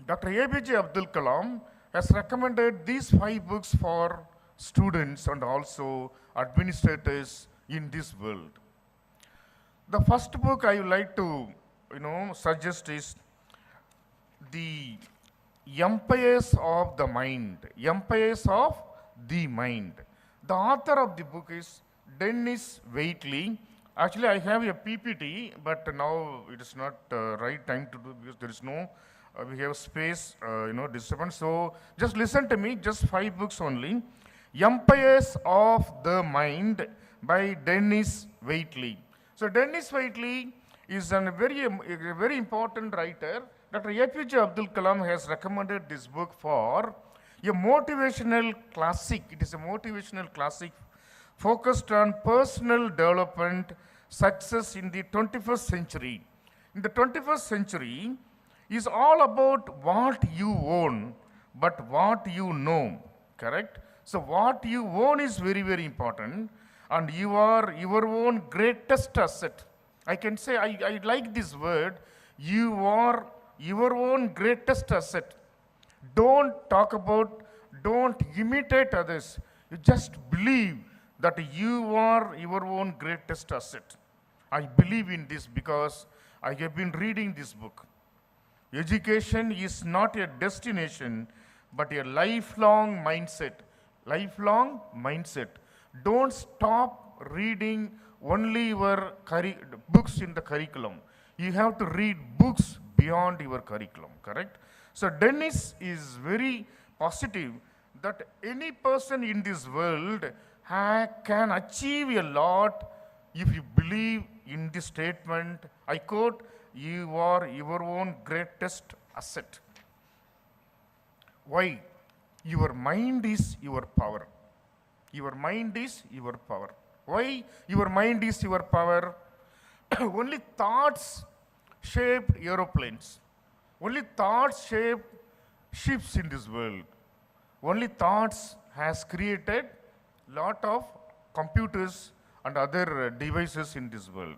Dr. APJ Abdul Kalam has recommended these 5 books for students and also administrators in this world. The first book I would like to suggest is The Empires of the Mind. Empires of the Mind. The author of the book is Dennis Waitley. Actually, I have a PPT, but now it is not right time to do because there is no, we have space, disturbance. So just listen to me, just 5 books only. Empires of the Mind by Dennis Waitley. So Dennis Waitley is a very important writer. Dr. APJ Abdul Kalam has recommended this book for a motivational classic. It is a motivational classic focused on personal development, success in the 21st century. In the 21st century is all about what you own, but what you know, correct? So what you own is very, very important, and you are your own greatest asset. I can say, I like this word, you are your own greatest asset. Don't imitate others. You just believe that you are your own greatest asset. I believe in this because I have been reading this book. Education is not a destination, but a lifelong mindset. Lifelong mindset. Don't stop reading only your books in the curriculum. You have to read books beyond your curriculum, correct? So Dennis is very positive that any person in this world can achieve a lot if you believe in this statement. I quote, you are your own greatest asset. Why? Your mind is your power. Your mind is your power. Why your mind is your power? Only thoughts shape aeroplanes. Only thoughts shape ships in this world. Only thoughts has created lot of computers and other devices in this world.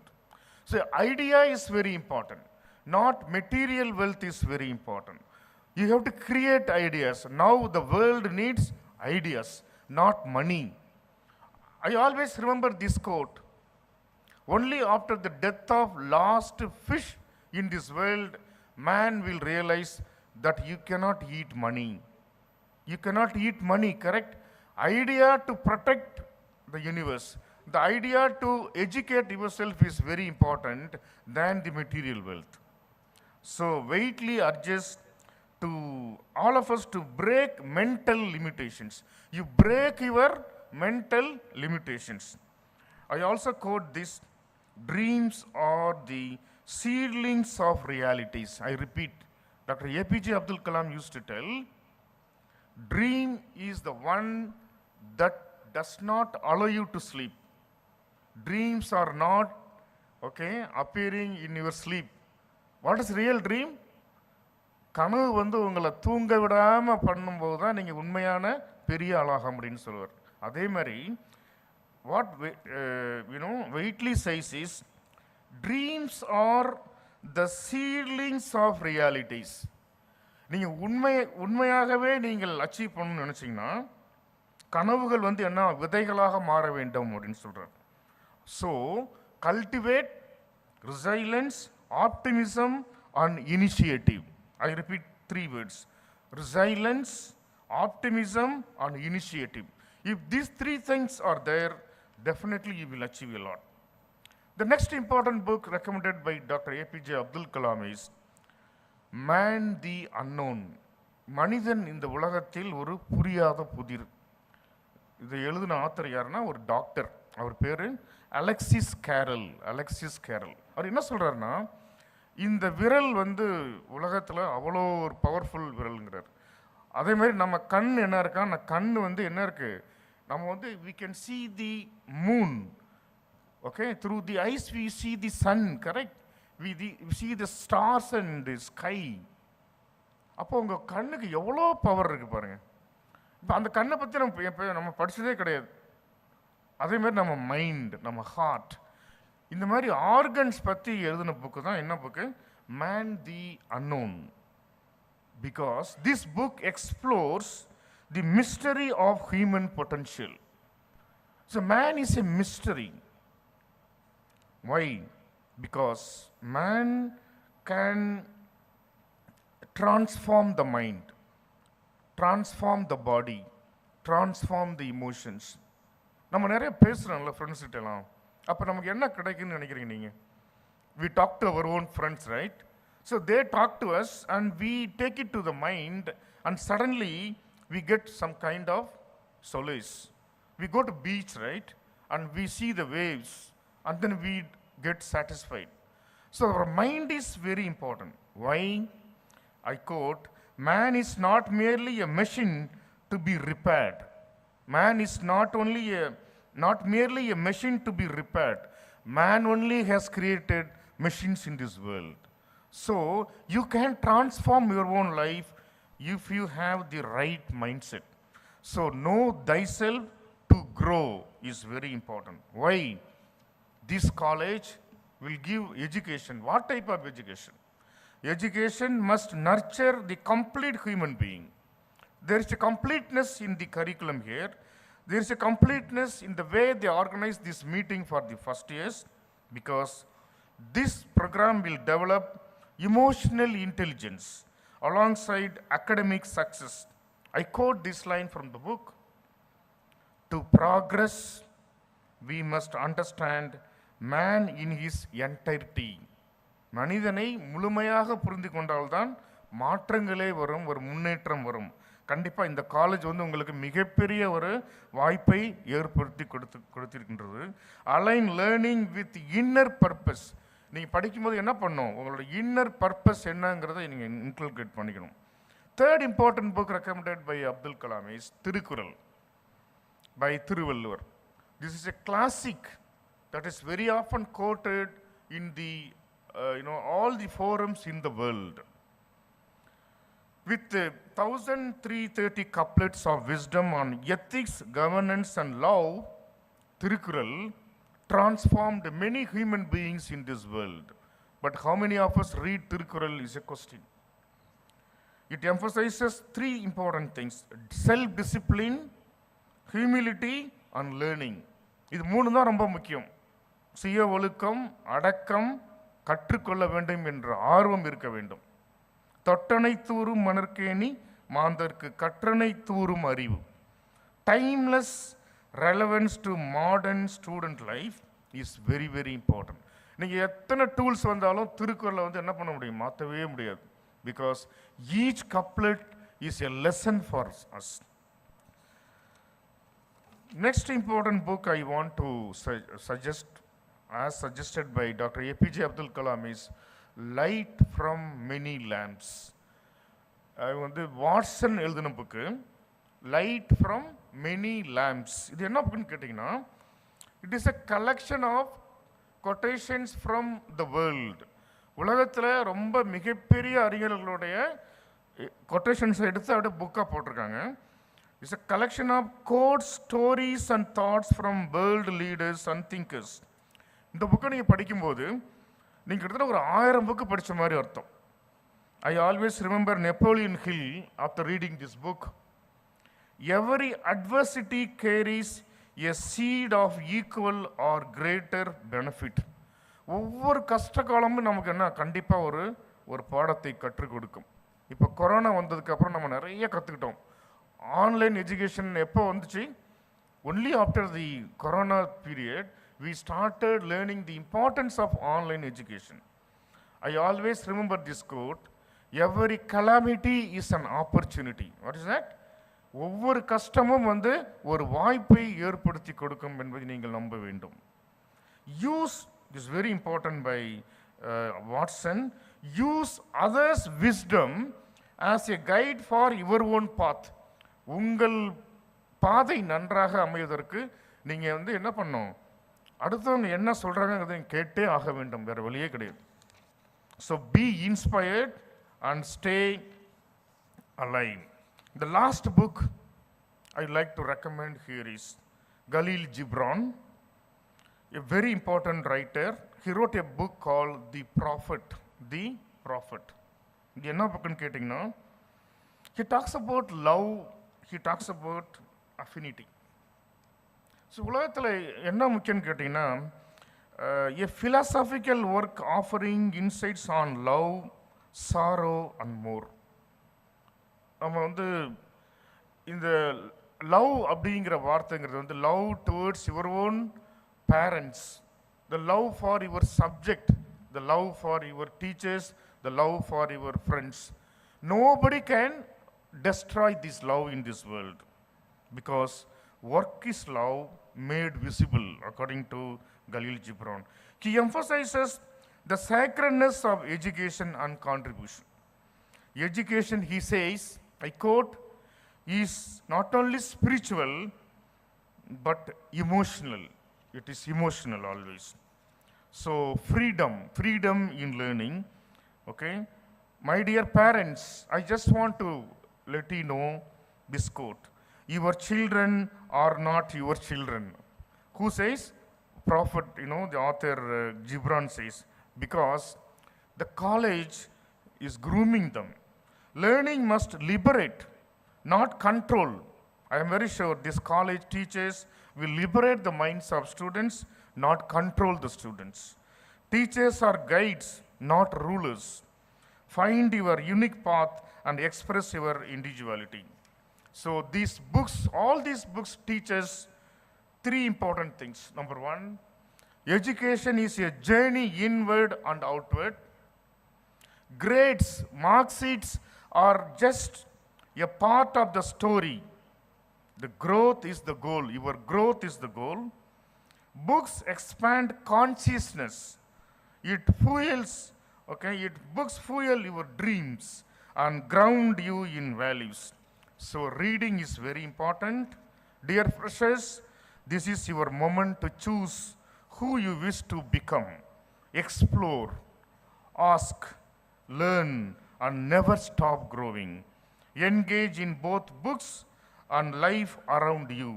So idea is very important. Not material wealth is very important. You have to create ideas. Now the world needs ideas, not money. I always remember this quote. Only after the death of last fish in this world, man will realize that you cannot eat money. You cannot eat money, correct? Idea to protect the universe. The idea to educate yourself is very important than the material wealth. So Waitley urges to all of us to break mental limitations. You break your mental limitations. I also quote this, dreams are the seedlings of realities. I repeat, Dr. APJ Abdul Kalam used to tell, dream is the one that does not allow you to sleep. Dreams are not, appearing in your sleep. What is real dream? கனவு வந்து உங்களை தூங்க விடாமல் பண்ணும்போது தான் நீங்கள் உண்மையான பெரிய ஆளாக முடியும்னு சொல்லுவார். அதே மாதிரி what Waitley says is, dreams are the seedlings of realities. நீங்கள் உண்மையாகவே நீங்கள் அச்சீவ் பண்ணணும்னு நினச்சிங்கன்னா கனவுகள் வந்து என்ன விதைகளாக மாற வேண்டும் அப்படின்னு சொல்கிறார். So cultivate resilience, optimism and initiative. I repeat 3 words. Resilience, optimism and initiative. If these 3 things are there, definitely you will achieve a lot. The next important book recommended by Dr. APJ Abdul Kalam is Man the Unknown. மனிதன் இந்த உலகத்தில் ஒரு புரியாத புதிர். இதை எழுதின author யாருன்னா ஒரு டாக்டர். அவர் பேர் அலெக்சிஸ் கேரல். அவர் என்ன சொல்கிறாருன்னா, இந்த விரல் வந்து உலகத்தில் அவ்வளோ ஒரு பவர்ஃபுல் விரல்ங்கிறார். அதே மாதிரி நம்ம கண் என்ன இருக்கா, கண் வந்து என்ன இருக்குது, நம்ம வந்து we can see the moon, okay, through the eyes we see the sun, correct, we see the stars and the sky. அப்போ உங்கள் கண்ணுக்கு எவ்வளோ பவர் இருக்குது பாருங்கள். இப்போ அந்த கண்ணை பற்றி நம்ம படித்ததே கிடையாது. அதேமாதிரி நம்ம மைண்ட், நம்ம ஹார்ட், இந்த மாதிரி ஆர்கன்ஸ் பற்றி எழுதின புக்கு தான் என்ன book, man the unknown. Because this book explores the mystery of human potential. So man is a mystery. Why? Because man can transform the mind, transform the body, transform the emotions. நம்ம நிறைய பேசுகிறோம்ல ஃப்ரெண்ட்ஸ்கிட்டலாம், அப்போ நமக்கு என்ன கிடைக்குன்னு நினைக்கிறீங்க நீங்கள்? We talk to our own friends, right? So they talk to us and we take it to the mind and suddenly we get some kind of solace. We go to beach, right? And we see the waves and then we get satisfied. So our mind is very important. Why? I quote, man is not merely a machine to be repaired. Man is not merely a machine to be repaired. Man only has created machines in this world. So you can transform your own life if you have the right mindset. So know thyself to grow is very important. Why? This college will give education. What type of education? Education must nurture the complete human being. There is a completeness in the curriculum here. There is a completeness in the way they organize this meeting for the first years, because this program will develop emotional intelligence alongside academic success. I quote this line from the book. To progress, we must understand man in his entirety. மனிதனை முழுமையாக புரிந்து கொண்டால்தான் மாற்றங்களே வரும், ஒரு முன்னேற்றம் வரும். கண்டிப்பாக இந்த college வந்து உங்களுக்கு மிகப்பெரிய ஒரு வாய்ப்பை ஏற்படுத்தி கொடுத்திருக்கின்றது. Align learning with inner purpose. நீங்கள் படிக்கும்போது என்ன பண்ணணும், உங்களோட இன்னர் பர்பஸ் என்னங்கிறத நீங்கள் இன்கல்கேட் பண்ணிக்கணும். Third important book recommended by Abdul Kalam is Thirukkural by Thiruvalluvar. This is a classic that is very often quoted in the all the forums in the world. With 1330 couplets of wisdom on ethics, governance and law, Tirukkural transformed many human beings in this world. But how many of us read Tirukkural is a question. It emphasizes 3 important things: self-discipline, humility and learning. இது 3 தான் ரொம்ப முக்கியம். சுய ஒழுக்கம், அடக்கம், கற்றுக்கொள்ள வேண்டும் என்ற ஆர்வம் இருக்க வேண்டும். தொட்டனை தூரும் மணற்கேணி மாந்தர்க்கு கற்றனை தூரும் அறிவு. Timeless relevance to modern student life is very very important. நீங்கள் எத்தனை டூல்ஸ் வந்தாலும் திருக்குறளை வந்து என்ன பண்ண முடியும், மாற்றவே முடியாது. Because each couplet is a lesson for us. Next important book I want to suggest, as suggested by Dr. APJ Abdul Kalam, is Light from Many Lamps. அது வந்து வாட்சன் எழுதின book, light from many lamps. இது என்ன புக்குன்னு கேட்டிங்கன்னா, it is a collection of quotations from the world. உலகத்தில் ரொம்ப மிகப்பெரிய அறிஞர்களுடைய கொட்டேஷன்ஸை எடுத்து அப்படியே புக்காக போட்டிருக்காங்க. It's a collection of quotes, stories and thoughts from world leaders and thinkers. இந்த புக்கை நீங்கள் படிக்கும்போது நீங்கள் கிட்டத்தட்ட ஒரு 1000 புக்கு படித்த மாதிரி அர்த்தம். I always remember Napoleon Hill after reading this book. Every adversity carries a seed of equal or greater benefit. ஒவ்வொரு கஷ்ட காலமும் நமக்கு என்ன கண்டிப்பாக ஒரு பாடத்தை கற்றுக் கொடுக்கும். இப்போ கொரோனா வந்ததுக்கப்புறம் நம்ம நிறைய கற்றுக்கிட்டோம். ஆன்லைன் எஜுகேஷன் எப்போ வந்துச்சு? Only after the corona period, we started learning the importance of online education. I always remember this quote, every calamity is an opportunity. What is that? ஒவ்வொரு கஷ்டமும் ஒரு வாய்ப்பை ஏற்படுத்தி கொடுக்கும் என்பதை நீங்கள் நம்ப வேண்டும். Use, this is very important by Watson, use others' wisdom as a guide for your own path. உங்கள் பாதை நன்றாக அமைவதற்கு நீங்கள் என்ன பண்ணணும்? அடுத்தவங்க என்ன சொல்கிறாங்கிறத கேட்டே ஆக வேண்டும், வேறு வழியே கிடையாது. So be inspired and stay alive. The last book I'd like to recommend here is Khalil Gibran, a very important writer. He wrote a book called The Prophet. The Prophet. இது என்ன புக்குன்னு கேட்டிங்கன்னா, he talks about love, he talks about affinity. So உலகத்தில் என்ன முக்கியம்னு கேட்டிங்கன்னா, a philosophical work offering insights on love, sorrow and more. நம்ம இந்த லவ் அப்படிங்கிற வார்த்தைங்கிறது love towards your own parents, the love for your subject, the love for your teachers, the love for your friends. Nobody can destroy this love in this world because work is love made visible, according to Khalil Gibran. He emphasizes the sacredness of education and contribution. Education, he says, I quote, is not only spiritual but emotional. It is emotional always. So freedom in learning. Okay, my dear parents, I just want to let you know this quote. Your children are not your children. Who says? Prophet, the author Gibran says, because the college is grooming them. Learning must liberate, not control. I am very sure this college teachers will liberate the minds of students, not control the students. Teachers are guides, not rulers. Find your unique path and express your individuality. So these books, all these books teach us three important things. Number one, education is a journey inward and outward. Grades, mark sheets are just a part of the story. The growth is the goal. Your growth is the goal. Books expand consciousness. It fuels, books fuel your dreams and ground you in values. So reading is very important. Dear freshers, this is your moment to choose who you wish to become. Explore, ask, learn, and never stop growing. Engage in both books and life around you.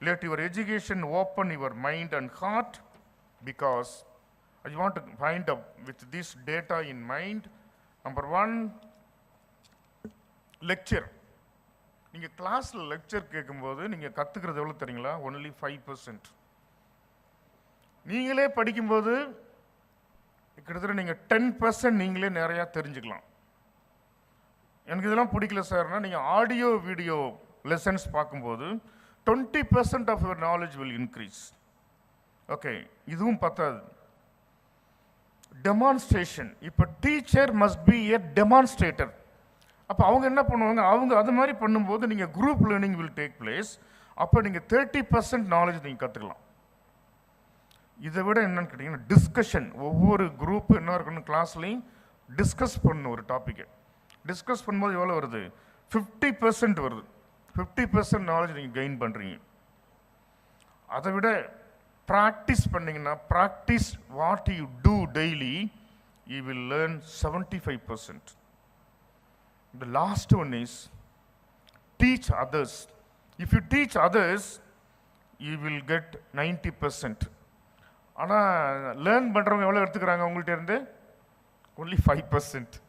Let your education open your mind and heart, because I want to find up with this data in mind. Number one, lecture. நீங்கள் கிளாஸில் lecture கேட்கும்போது நீங்கள் கற்றுக்கிறது எவ்வளோ தெரியுங்களா? Only 5%. நீங்களே படிக்கும்போது கிட்டத்தட்ட நீங்கள் 10% நீங்களே நிறையா தெரிஞ்சுக்கலாம். எனக்கு இதெல்லாம் பிடிக்கல சார்னா நீங்கள் ஆடியோ வீடியோ லெசன்ஸ் பார்க்கும்போது 20% of your knowledge will increase. Okay, இதுவும் பத்தாது. டெமான்ஸ்ட்ரேஷன். இப்போ teacher must be a demonstrator. அப்போ அவங்க என்ன பண்ணுவாங்க? அவங்க அது மாதிரி பண்ணும்போது நீங்கள் group learning will take place. அப்போ நீங்கள் 30% நாலேஜ் நீங்கள் கற்றுக்கலாம். இதை விட என்னன்னு கேட்டிங்கன்னா டிஸ்கஷன். ஒவ்வொரு குரூப்பு என்ன இருக்கணும், கிளாஸ்லையும் டிஸ்கஸ் பண்ணணும் ஒரு டாப்பிக்கை. டிஸ்கஸ் பண்ணும்போது எவ்வளோ வருது? 50% வருது. 50% நாலேஜ் நீங்கள் கெயின் பண்ணுறீங்க. அதை விட ப்ராக்டிஸ் பண்ணிங்கன்னா, practice what you do daily, you will learn 75%. The last one is teach others. If you teach others, you will get 90%. ஆனால் லேர்ன் பண்ணுறவங்க எவ்வளோ எடுத்துக்கிறாங்க உங்கள்கிட்ட இருந்து? ஒன்லி 5%.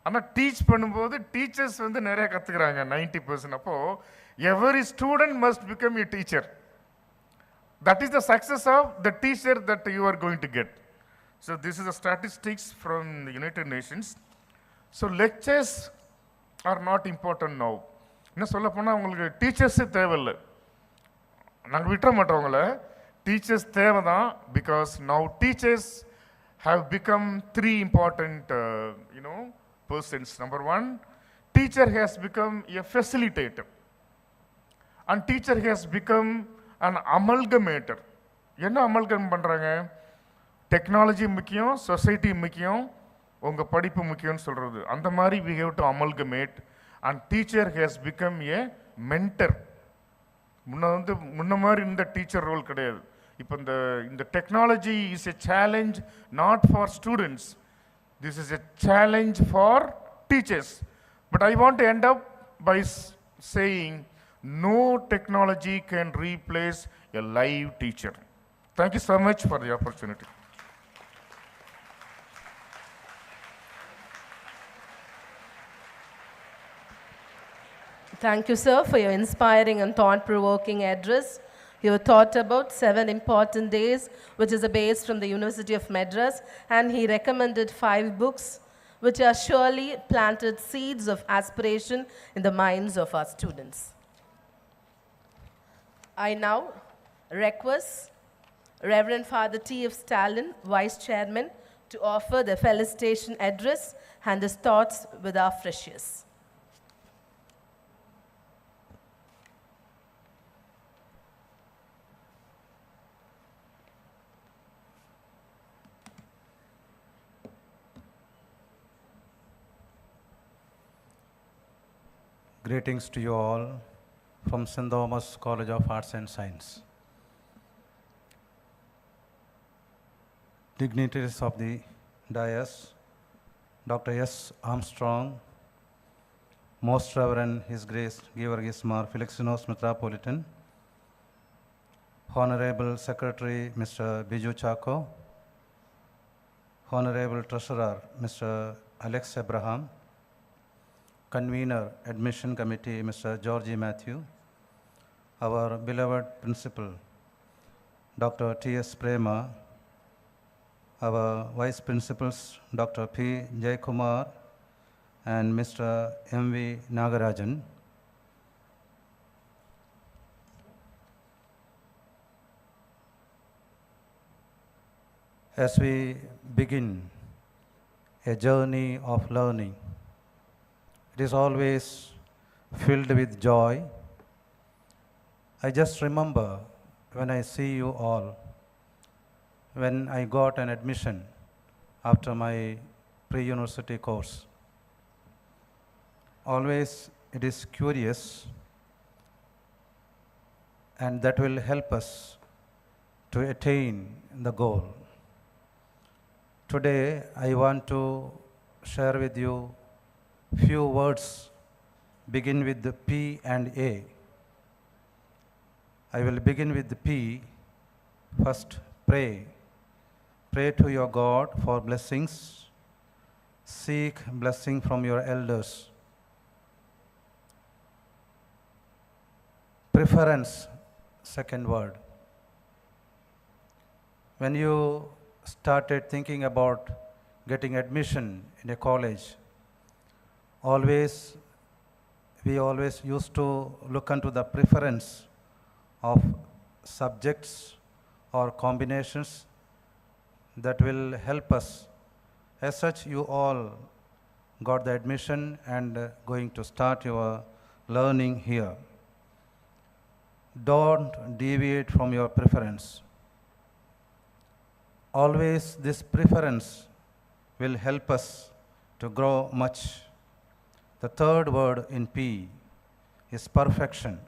ஆனால் டீச் பண்ணும்போது டீச்சர்ஸ் நிறையா கற்றுக்குறாங்க, 90%. அப்போது Every student must become a teacher. That is the success of the teacher that you are going to get. So this is the statistics from the United Nations. So lectures are not important now. என்ன சொல்ல போனால் உங்களுக்கு teachers தேவையில்லை. நாங்கள் விட்டுற மாட்டோங்கள, teachers தேவை தான். Because now teachers have become three important, persons. Number one, teacher has become a facilitator. And teacher has become an amalgamator. என்ன அமல்கம் பண்ணுறாங்க? டெக்னாலஜி முக்கியம், சொசைட்டி முக்கியம், உங்கள் படிப்பு முக்கியம்னு சொல்கிறது. அந்த மாதிரி we have to amalgamate. And teacher has become a mentor. முன்ன மாதிரி இந்த டீச்சர் ரோல் கிடையாது. இப்போ இந்த technology is a challenge not for students, this is a challenge for teachers. But I want to end up by saying no technology can replace a live teacher. Thank you so much for the opportunity.
Thank you, sir, for your inspiring and thought-provoking address. You thought about 7 important days, which is a base from the University of Madras, and he recommended 5 books, which are surely planted seeds of aspiration in the minds of our students. I now request Reverend Father T.F. Stalin, Vice Chairman, to offer the Felicitation address and his thoughts with our freshers.
Greetings to you all from St.Thomas College of Arts and Science. Dignitaries of the dais, Dr. S. Armstrong, Most Reverend His Grace Georgis Mar Felicinos Metropolitan, Honorable Secretary Mr. Biju Chako, Honorable Treasurer Mr. Alex Abraham, Convener Admission Committee Mr. Georgie Matthew, our beloved Principal Dr. T.S. Prema, our Vice Principals Dr. P. Jaykumar and Mr. M.V. Nagarajan, as we begin a journey of learning, it is always filled with joy. I just remember when I see you all, when I got an admission after my pre-university course. Always it is curious, and that will help us to attain the goal. Today I want to share with you few words begin with the P and A. I will begin with the P. First, pray. Pray to your God for blessings. Seek blessing from your elders. Preference, second word. When you started thinking about getting admission in a college, we always used to look into the preference of subjects or combinations that will help us. As such, you all got the admission and going to start your learning here. Don't deviate from your preference. Always this preference will help us to grow much. The third word in P is perfection.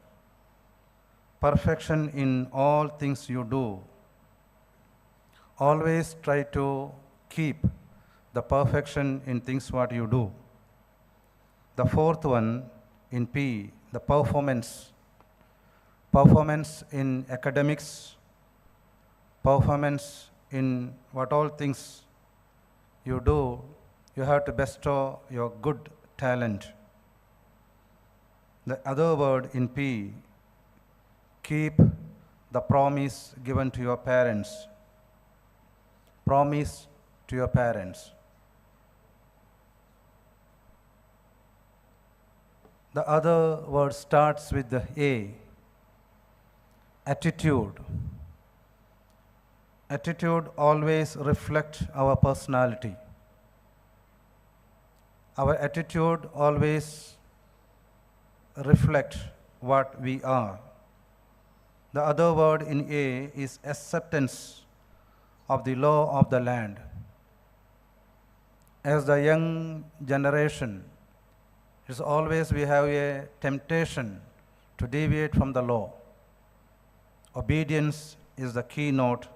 Perfection in all things you do. Always try to keep the perfection in things what you do. The fourth one in P, the performance. Performance in academics, performance in what all things you do, you have to bestow your good talent. The other word in P, keep the promise given to your parents. Promise to your parents. The other word starts with the A, attitude. Attitude always reflects our personality. Our attitude always reflects what we are. The other word in A is acceptance of the law of the land. As the young generation, it's always we have a temptation to deviate from the law. Obedience is the keynote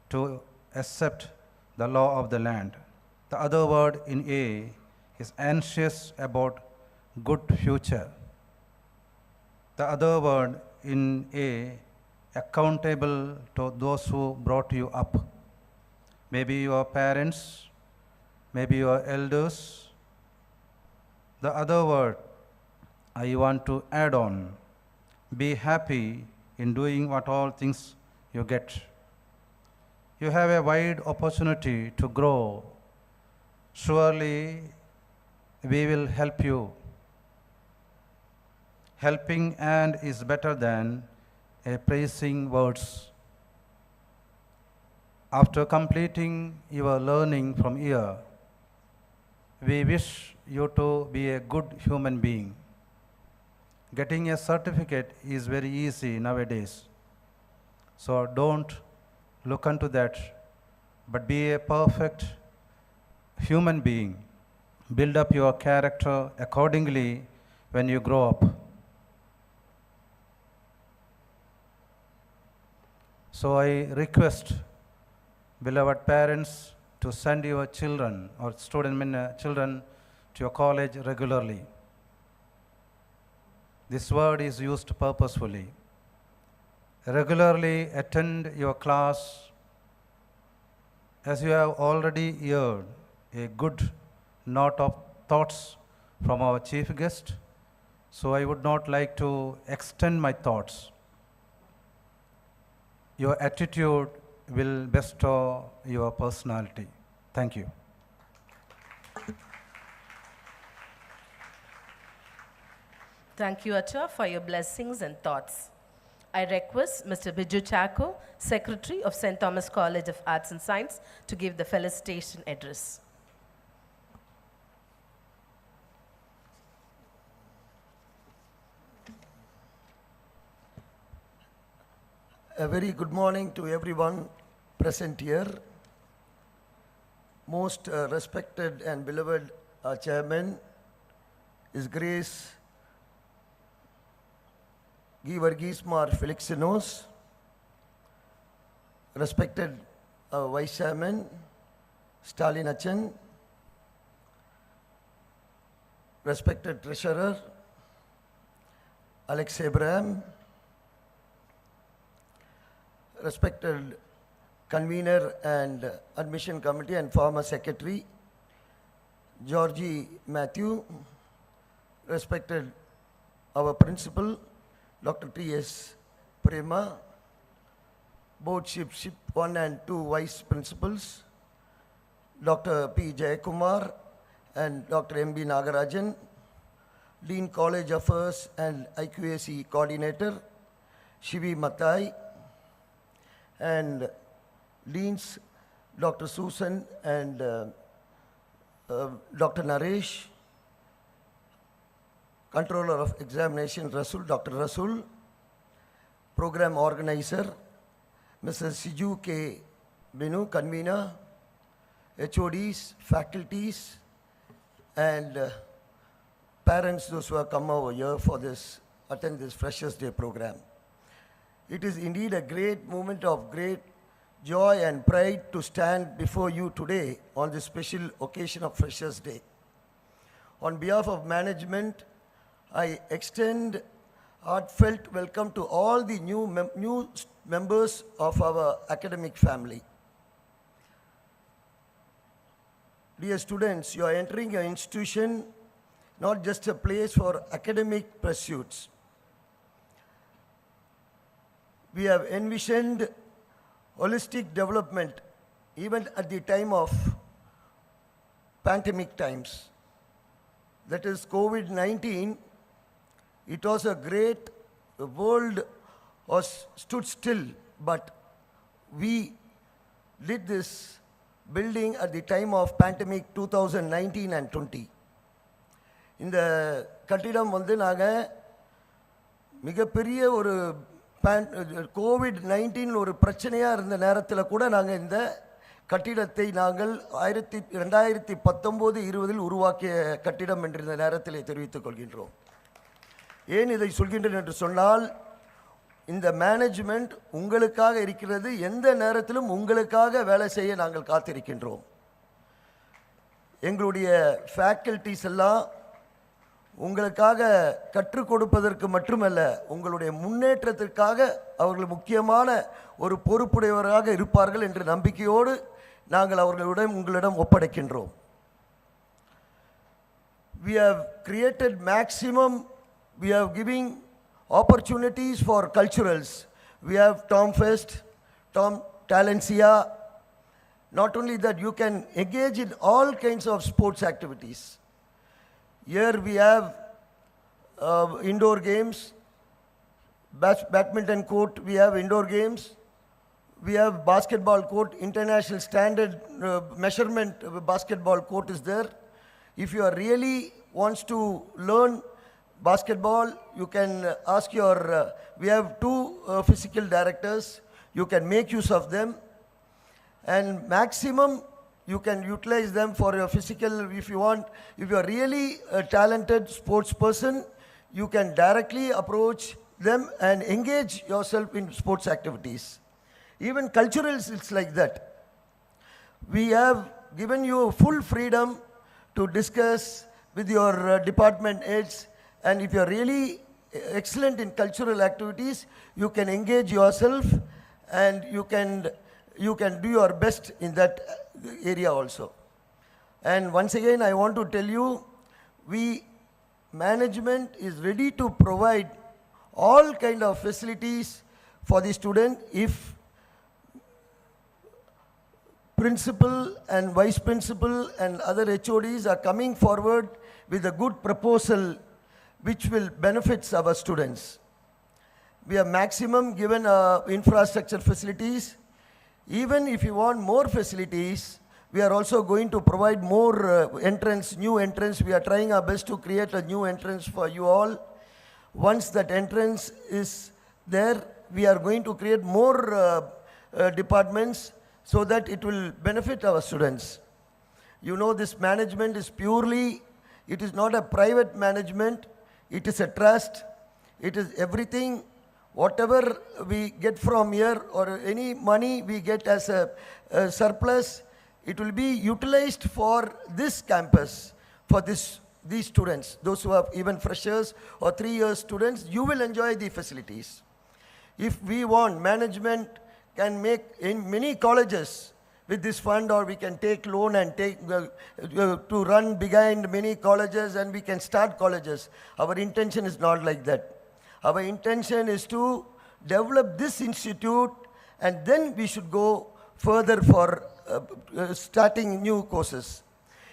to accept the law of the land. The other word in A is anxious about good future. The other word in A, accountable to those who brought you up. Maybe your parents, maybe your elders. The other word I want to add on, be happy in doing what all things you get. You have a wide opportunity to grow. Surely we will help you. Helping hand is better than a praising words. After completing your learning from here, we wish you to be a good human being. Getting a certificate is very easy nowadays. So don't look into that, but be a perfect human being. Build up your character accordingly when you grow up. So I request beloved parents to send your children or children to your college regularly. This word is used purposefully. Regularly attend your class, as you have already heard a good note of thoughts from our chief guest. So I would not like to extend my thoughts. Your attitude will bestow your personality. Thank you.
Thank you, Acha, for your blessings and thoughts. I request Mr. Biju Chako, Secretary of St. Thomas College of Arts and Science, to give the felicitation address.
A very good morning to everyone present here. Most respected and beloved Chairman, His Grace Givargis Mar Felicinos, respected Vice Chairman Stalin Achan, respected Treasurer Alex Abraham, respected Convener and Admission Committee and former Secretary Georgie Matthew, respected our Principal Dr. T.S. Prema, Board Ship 1 and 2 Vice Principals, Dr. P. Jayakumar and Dr. M.B. Nagarajan, Dean College Affairs and IQAC Coordinator, Shivi Matai, and Deans Dr. Susan and Dr. Naresh, Controller of Examination Rasul, Dr. Rasul, Program Organizer, Mrs. Siju K. Binu, Convener, HODs, faculties, and parents, those who have come over here for this, attend this Freshers' Day program. It is indeed a great moment of great joy and pride to stand before you today on this special occasion of Freshers' Day. On behalf of management, I extend heartfelt welcome to all the new members of our academic family. Dear students, you are entering your institution not just a place for academic pursuits. We have envisioned holistic development even at the time of pandemic times. That is COVID-19. It was a great, the world was stood still, but we did this building at the time of pandemic 2019 and 20. இந்த கட்டிடம் வந்து நாங்கள் மிகப்பெரிய ஒரு COVID-19 ஒரு பிரச்சனையாக இருந்த நேரத்தில் கூட நாங்கள் இந்த கட்டிடத்தை நாங்கள் 2019-20 உருவாக்கிய கட்டிடம் என்று இந்த நேரத்தில் தெரிவித்துக் கொள்கின்றோம். ஏன் இதை சொல்கின்றேன் என்று சொன்னால், இந்த மேனேஜ்மெண்ட் உங்களுக்காக இருக்கிறது. எந்த நேரத்திலும் உங்களுக்காக வேலை செய்ய நாங்கள் காத்திருக்கின்றோம். எங்களுடைய ஃபேக்கல்டிஸ் எல்லாம் உங்களுக்காக கற்றுக் கொடுப்பதற்கு மட்டுமல்ல, உங்களுடைய முன்னேற்றத்திற்காக அவர்கள் முக்கியமான ஒரு பொறுப்புடையவராக இருப்பார்கள் என்ற நம்பிக்கையோடு நாங்கள் உங்களிடம் ஒப்படைக்கின்றோம். We have created maximum, we are giving opportunities for culturals. We have Tom Fest, Tom Talentia. Not only that, you can engage in all kinds of sports activities. Here we have indoor games, badminton court, we have indoor games. We have basketball court, international standard measurement basketball court is there. If you are really wants to learn basketball, you can ask your, we have two physical directors, you can make use of them. And maximum, you can utilize them for your physical, if you want, if you are really a talented sports person, you can directly approach them and engage yourself in sports activities. Even culturals, it's like that. We have given you full freedom to discuss with your department heads, and if you are really excellent in cultural activities, you can engage yourself and you can do your best in that area also. And once again, I want to tell you, management is ready to provide all kind of facilities for the student if principal and vice principal and other HODs are coming forward with a good proposal which will benefit our students. We have maximum given infrastructure facilities. Even if you want more facilities, we are also going to provide more new entrance. We are trying our best to create a new entrance for you all. Once that entrance is there, we are going to create more departments so that it will benefit our students. You know, this management is purely, it is not a private management, it is a trust, it is everything. Whatever we get from here or any money we get as a surplus, it will be utilized for this campus, for these students. Those who have even freshers or 3 years students, you will enjoy the facilities. If we want, management can make in many colleges with this fund, or we can take loan and take to run behind many colleges, and we can start colleges. Our intention is not like that. Our intention is to develop this institute, and then we should go further for starting new courses.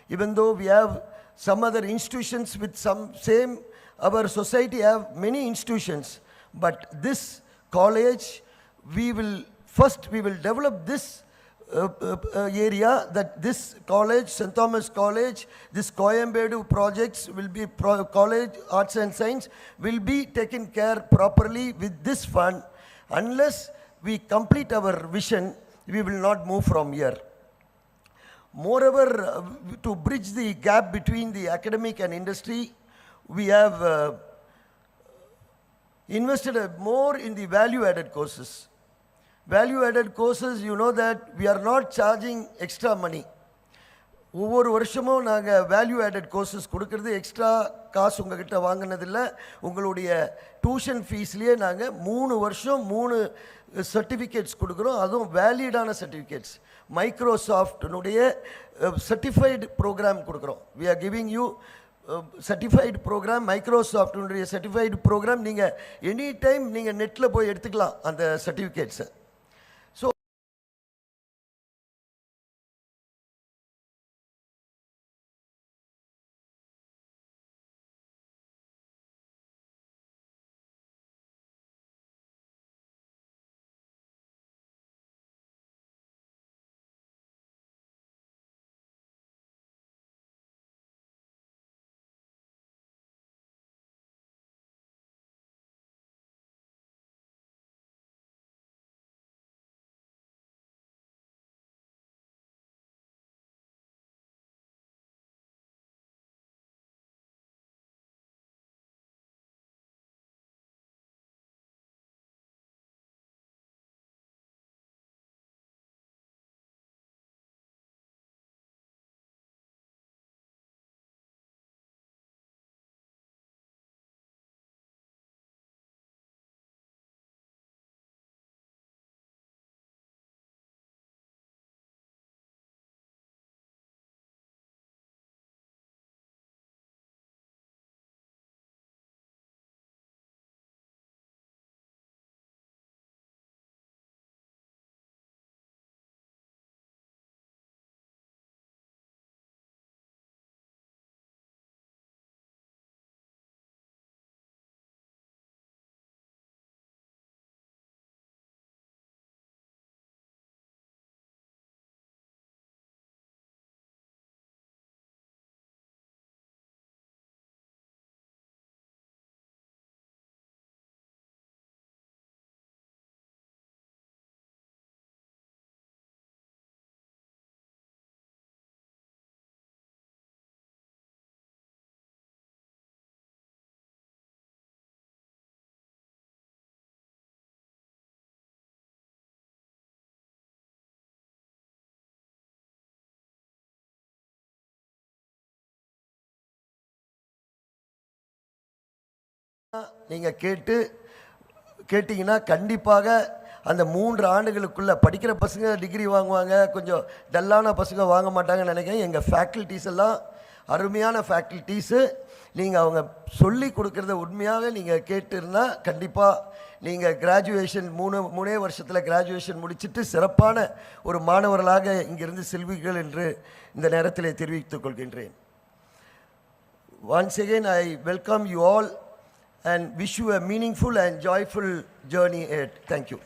Even though we have some other institutions with some same, our society have many institutions, but this college, we will develop this area, that this college, St. Thomas College, this Koyambedu projects will be college, arts and science, will be taken care properly with this fund. Unless we complete our vision, we will not move from here. Moreover, to bridge the gap between the academic and industry, we have invested more in the value-added courses. Value-added courses, you know that we are not charging extra money. ஒவ்வொரு வருஷமும் நாங்கள் value added courses கொடுக்கறது, extra காசு உங்ககிட்ட வாங்கினதில்லை. உங்களுடைய tuition ஃபீஸ்லேயே நாங்கள் 3 வருஷம் 3 certificates கொடுக்குறோம். அதுவும் வேலிடான சர்டிஃபிகேட்ஸ், மைக்ரோசாஃப்டினுடைய சர்டிஃபைடு ப்ரோக்ராம் கொடுக்குறோம். We are giving you certified program, மைக்ரோசாஃப்டினுடைய சர்டிஃபைடு ப்ரோக்ராம் நீங்கள் எனி டைம் நீங்கள் நெட்டில் போய் எடுத்துக்கலாம் அந்த சர்டிஃபிகேட்ஸை. ஸோ நீங்கள் கேட்டிங்கன்னா கண்டிப்பாக அந்த 3 ஆண்டுகளுக்குள்ளே படிக்கிற பசங்க டிகிரி வாங்குவாங்க, கொஞ்சம் டல்லான பசங்க வாங்க மாட்டாங்கன்னு நினைக்கிறேன். எங்கள் ஃபேக்கல்ட்டிஸ் எல்லாம் அருமையான ஃபேக்கல்ட்டிஸு. நீங்கள் அவங்க சொல்லி கொடுக்குறத உண்மையாகவே நீங்கள் கேட்டுருந்தா கண்டிப்பாக நீங்கள் கிராஜுவேஷன் 3 வருஷத்தில் கிராஜுவேஷன் முடிச்சுட்டு சிறப்பான ஒரு மாணவர்களாக இங்கிருந்து செல்வீர்கள் என்று இந்த நேரத்தில் தெரிவித்துக் கொள்கின்றேன். Once again, I welcome you all and wish you a meaningful and joyful journey ahead. Thank you.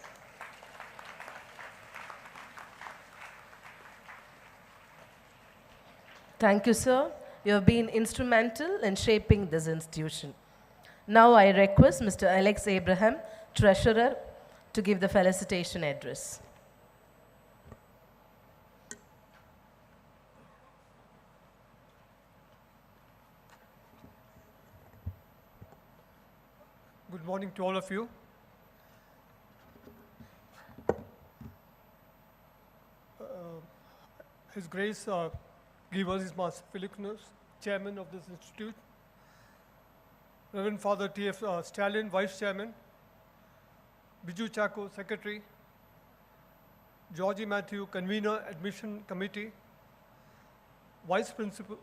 Thank you, sir. You have been instrumental in shaping this institution. Now I request Mr. Alex Abraham, Treasurer, to give the felicitation address.
Good morning to all of you. His Grace give us his Master Felicitation, Chairman of this institute. Reverend Father T.F. Stalin, Vice Chairman. Biju Chako, Secretary. Georgie Matthew, Convener, Admission Committee. Vice Principal.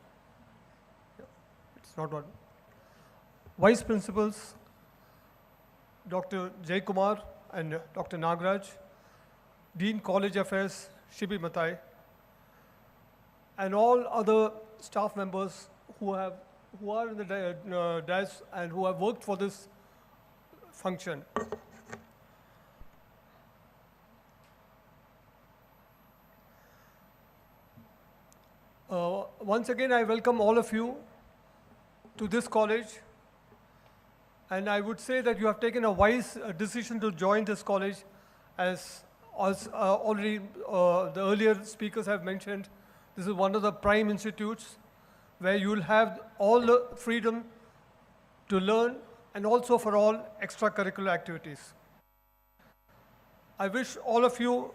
It's not one. Vice Principals, Dr. Jay Kumar and Dr. Nagraj, Dean College Affairs, Shibi Matai, and all other staff members who are in the dais and who have worked for this function. Once again, I welcome all of you to this college. And I would say that you have taken a wise decision to join this college, as already the earlier speakers have mentioned. This is one of the prime institutes where you will have all the freedom to learn and also for all extracurricular activities. I wish all of you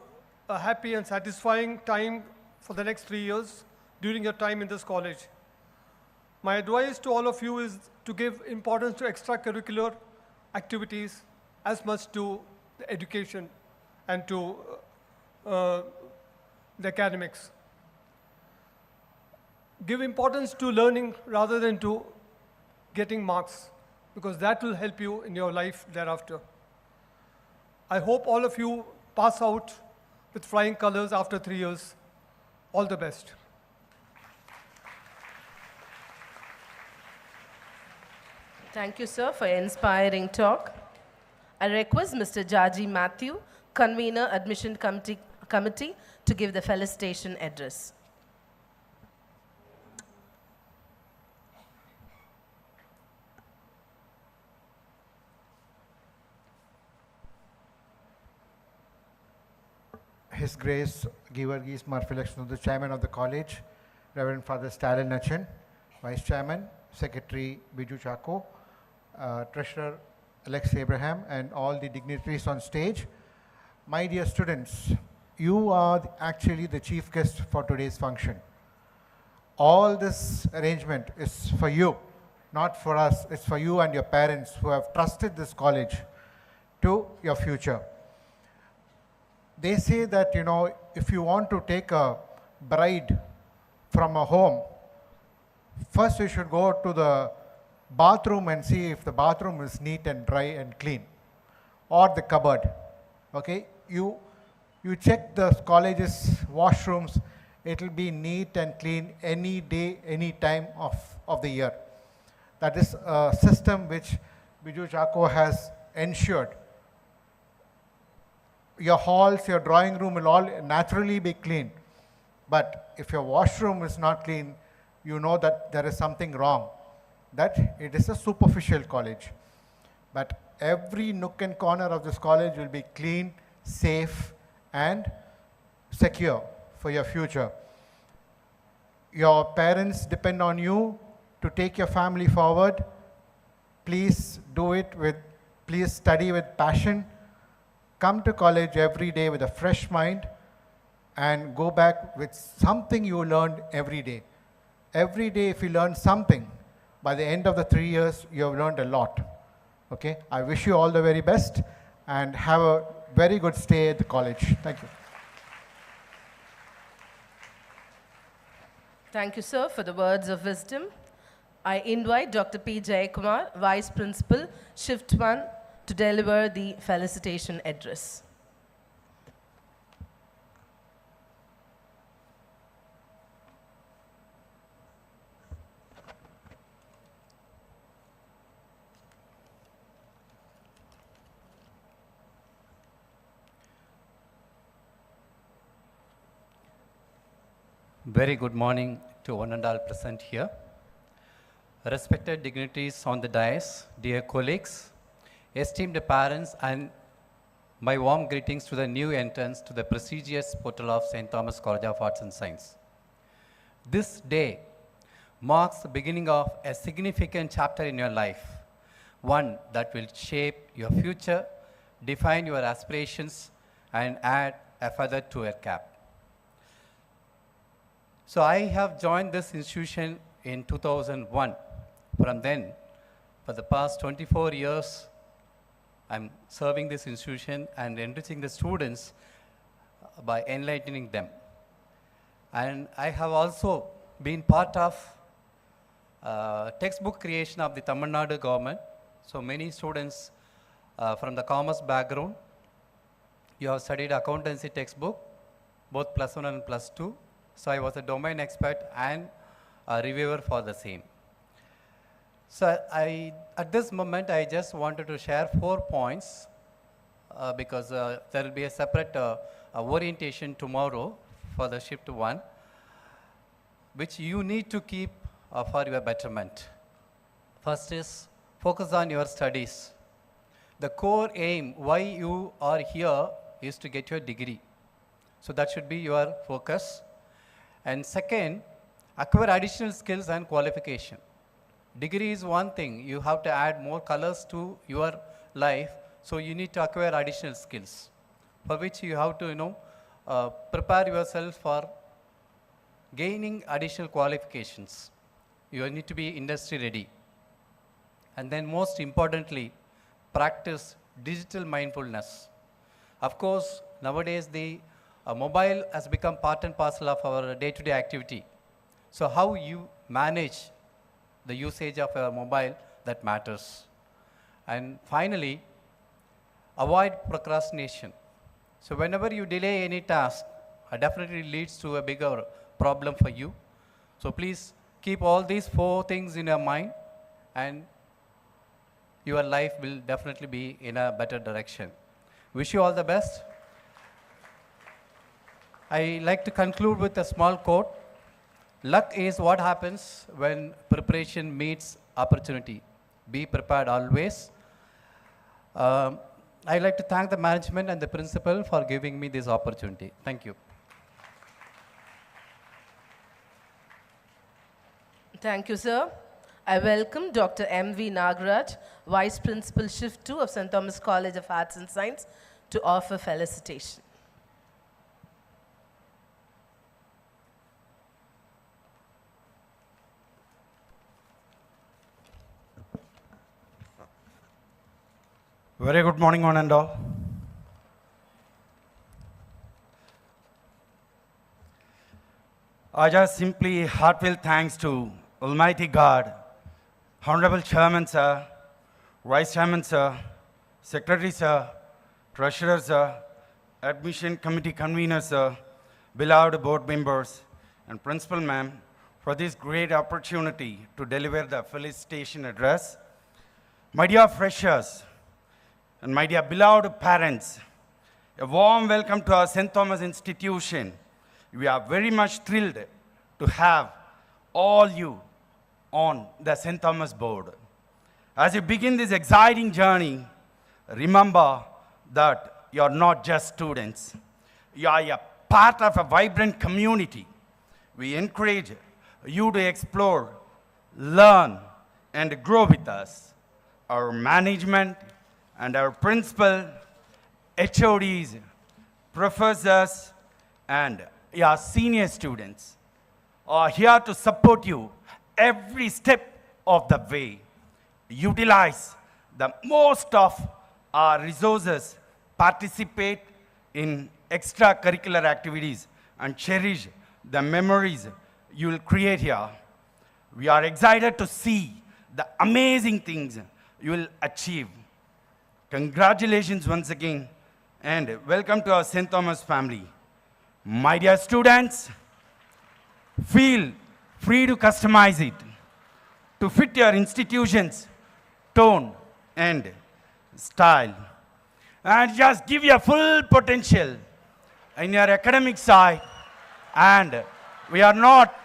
a happy and satisfying time for the next 3 years during your time in this college. My advice to all of you is to give importance to extracurricular activities as much to the education and to the academics. give importance to learning rather than to getting marks, because that will help you in your life thereafter. I hope all of you pass out with flying colors after 3 years. All the best.
Thank you, sir, for your inspiring talk. I request Mr. Jaji Matthew, Convener, Admission Committee, to give the felicitation address.
His Grace Givargis Marfilakshnu, the Chairman of the College, Reverend Father Stalin Nachan, Vice Chairman, Secretary Biju Chako, Treasurer Alex Abraham, and all the dignitaries on stage. My dear students, you are actually the chief guest for today's function. All this arrangement is for you, not for us. It's for you and your parents who have trusted this college to your future. They say that, you know, if you want to take a bride from a home, first you should go to the bathroom and see if the bathroom is neat and dry and clean, or the cupboard. Okay, you check the college's washrooms, it will be neat and clean any day, any time of the year. That is a system which Biju Chako has ensured. Your halls, your drawing room will all naturally be clean. But if your washroom is not clean, you know that there is something wrong, that it is a superficial college. But every nook and corner of this college will be clean, safe, and secure for your future. Your parents depend on you to take your family forward. Please do it please study with passion. Come to college every day with a fresh mind and go back with something you learned every day. Every day if you learn something, by the end of the 3 years, you have learned a lot. Okay, I wish you all the very best and have a very good stay at the college. Thank you.
Thank you, sir, for the words of wisdom. I invite Dr. P. Jayakumar, Vice Principal, Shift 1, to deliver the felicitation address.
Very good morning to one and all present here. Respected dignitaries on the dais, dear colleagues, esteemed parents, and my warm greetings to the new entrants to the prestigious portal of St. Thomas College of Arts and Science. This day marks the beginning of a significant chapter in your life, one that will shape your future, define your aspirations, and add a feather to your cap. So I have joined this institution in 2001. From then, for the past 24 years, I'm serving this institution and enriching the students by enlightening them. And I have also been part of textbook creation of the Tamil Nadu government. So many students from the commerce background, you have studied accountancy textbook, both +1 and +2. So I was a domain expert and a reviewer for the same. So at this moment, I just wanted to share 4 points because there will be a separate orientation tomorrow for the shift 1, which you need to keep for your betterment. First is focus on your studies. The core aim why you are here is to get your degree. So that should be your focus. And second, acquire additional skills and qualification. Degree is one thing. You have to add more colors to your life. So you need to acquire additional skills, for which you have to, prepare yourself for gaining additional qualifications. You need to be industry ready. And then most importantly, practice digital mindfulness. Of course, nowadays the mobile has become part and parcel of our day-to-day activity.
So how you manage the usage of a mobile, that matters. And finally, avoid procrastination. So whenever you delay any task, it definitely leads to a bigger problem for you. So please keep all these 4 things in your mind, and your life will definitely be in a better direction. Wish you all the best. I like to conclude with a small quote. Luck is what happens when preparation meets opportunity. Be prepared always. I'd like to thank the management and the principal for giving me this opportunity. Thank you.
Thank you, sir. I welcome Dr. M.V. Nagaraj, Vice Principal Shift 2 of St. Thomas College of Arts and Science, to offer felicitation.
Very good morning, one and all. I just simply heartfelt thanks to Almighty God, Honorable Chairman Sir, Vice Chairman Sir, Secretary Sir, Treasurer Sir, Admission Committee Convener Sir, beloved board members, and Principal Ma'am for this great opportunity to deliver the felicitation address. My dear freshers, and my dear beloved parents, a warm welcome to our St. Thomas institution. We are very much thrilled to have all you on the St. Thomas board. As you begin this exciting journey, remember that you are not just students. You are a part of a vibrant community. We encourage you to explore, learn, and grow with us. Our management and our principal, HODs, professors, and your senior students are here to support you every step of the way. Utilize the most of our resources, participate in extracurricular activities, and cherish the memories you will create here. We are excited to see the amazing things you will achieve. Congratulations once again, and welcome to our St. Thomas family. My dear students, feel free to customize it to fit your institution's tone and style. And just give your full potential in your academic side. And we are not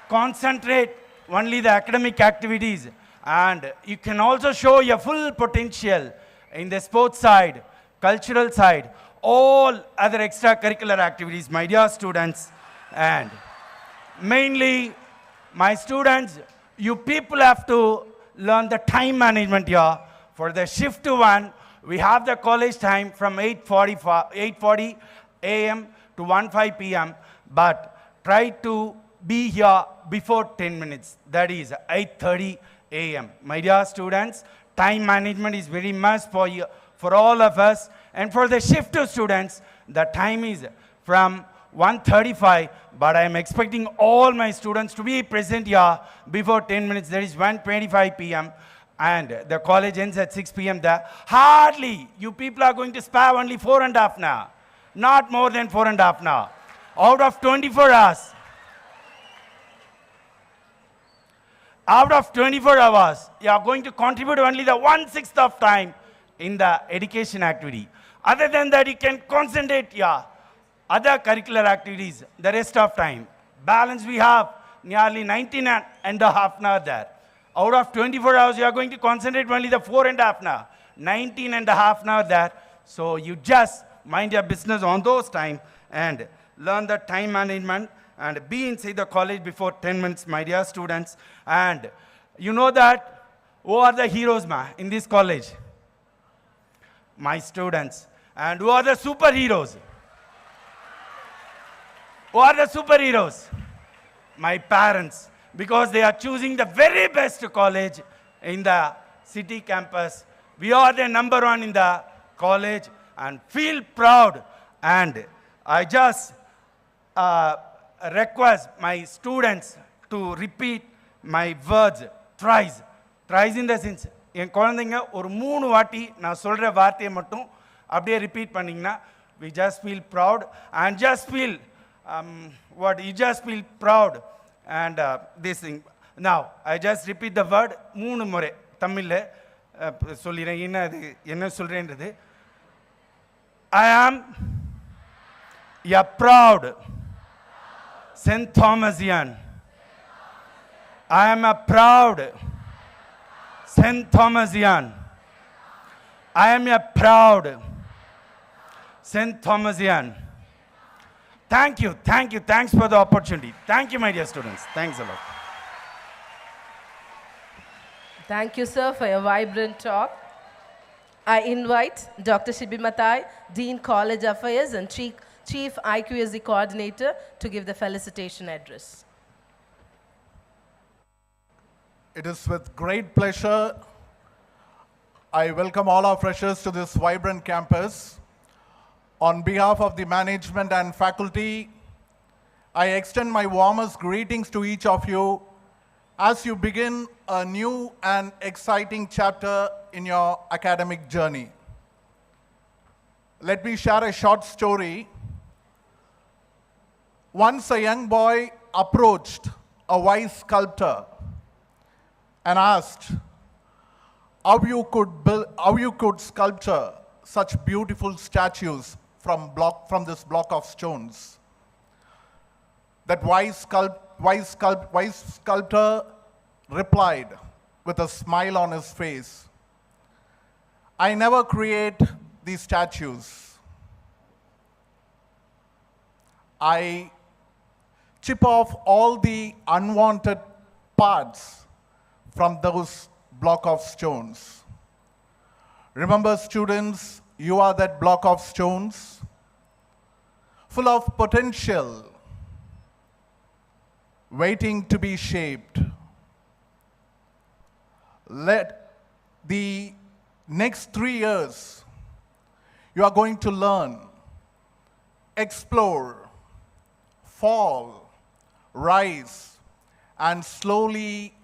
concentrate only the academic activities. And you can also show your full potential in the sports side, cultural side, all other extracurricular activities, my dear students. And mainly, my students, you people have to learn the time management here. For the shift 1, we have the college time from 8:40 a.m. to 1:05 p.m. But try to be here before 10 minutes. That is 8:30 a.m. My dear students, time management is very much for you, for all of us. And for the shift 2 students, the time is from 1:35, but I am expecting all my students to be present here before 10 minutes. That is 1:25 p.m. And the college ends at 6 p.m. there. Hardly, you people are going to spare only 4.5 now. Not more than 4.5 now. Out of 24 hours. Out of 24 hours, you are going to contribute only the 1/6 of time in the education activity. Other than that, you can concentrate your other curricular activities the rest of time. Balance, we have nearly 19.5 hours there. Out of 24 hours, you are going to concentrate only the 4.5 hours. 19.5 hours there. So you just mind your business on those time and learn the time management and be inside the college before 10 minutes, my dear students. And you know that who are the heroes in this college? My students. And who are the superheroes? Who are the superheroes? My parents. Because they are choosing the very best college in the city campus. We are the number 1 in the college and feel proud. And I just request my students to repeat my words thrice. Thrice in the sense, என் குழந்தைங்க ஒரு 3 வாட்டி நான் சொல்கிற வார்த்தையை மட்டும் அப்படியே repeat பண்ணிங்கன்னா we just feel proud and just feel you just feel proud and this thing. Now, I just repeat the word 3 முறை தமிழில் சொல்லிடுறேன் என்ன சொல்கிறேன்றது. I am a proud St. Thomasian. I am a proud St. Thomasian. I am a proud St. Thomasian. Thank you. Thanks for the opportunity. Thank you, my dear students. Thanks a lot.
Thank you, sir, for your vibrant talk. I invite Dr. Shibi Matai, Dean College Affairs and Chief IQSD Coordinator, to give the felicitation address.
It is with great pleasure I welcome all our freshers to this vibrant campus. On behalf of the management and faculty, I extend my warmest greetings to each of you as you begin a new and exciting chapter in your academic journey. Let me share a short story. Once a young boy approached a wise sculptor and asked how you could sculpture such beautiful statues from this block of stones. That wise sculptor replied with a smile on his face, I never create these statues. I chip off all the unwanted parts from those block of stones. Remember, students, you are that block of stones full of potential, waiting to be shaped. Let the next 3 years, you are going to learn, explore, fall, rise, and slowly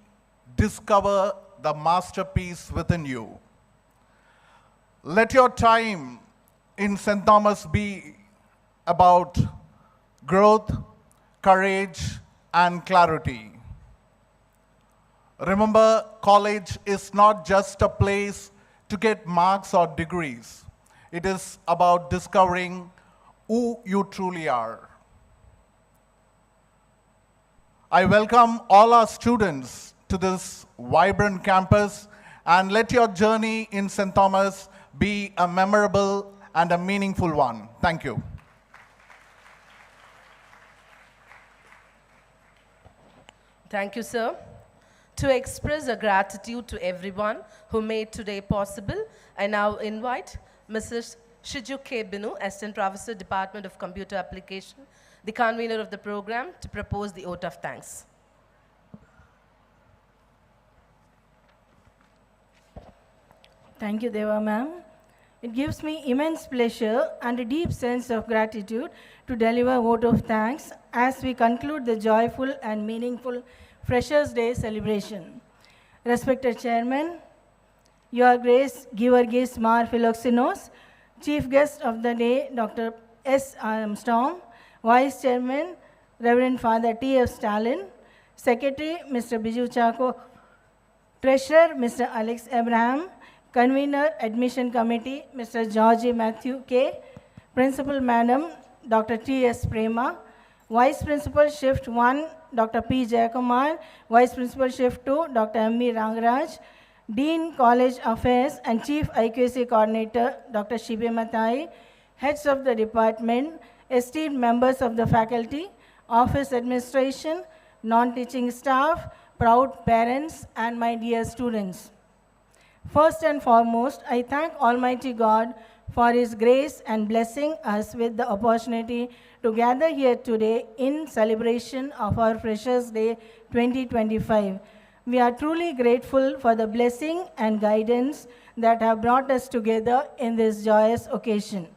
discover the masterpiece within you. Let your time in St. Thomas be about growth, courage, and clarity. Remember, college is not just a place to get marks or degrees. It is about discovering who you truly are. I welcome all our students to this vibrant campus, and let your journey in St. Thomas be a memorable and a meaningful one. Thank you.
Thank you, sir. To express a gratitude to everyone who made today possible, I now invite Mrs. Shiju K. Binu, Assistant Professor, Department of Computer Application, the convener of the program, to propose the vote of thanks.
Thank you, Deva ma'am. It gives me immense pleasure and a deep sense of gratitude to deliver a vote of thanks as we conclude the joyful and meaningful Freshers' Day celebration. Respected Chairman, Your Grace Givargis Mar Philoxenos, Chief Guest of the Day, Dr. S. Armstrong, Vice Chairman, Reverend Father T. F. Stalin, Secretary, Mr. Biju Chako, Treasurer, Mr. Alex Abraham, Convener, Admission Committee, Mr. Georgie Matthew K., Principal Madam, Dr. T. S. Prema, Vice Principal Shift 1, Dr. P. Jayakumar, Vice Principal Shift 2, Dr. M. E. Rangaraj, Dean College Affairs and Chief IQC Coordinator, Dr. Shibi Matai, Heads of the Department, esteemed members of the faculty, office administration, non-teaching staff, proud parents, and my dear students. First and foremost, I thank Almighty God for His grace and blessing us with the opportunity to gather here today in celebration of our Freshers' Day 2025. We are truly grateful for the blessing and guidance that have brought us together in this joyous occasion.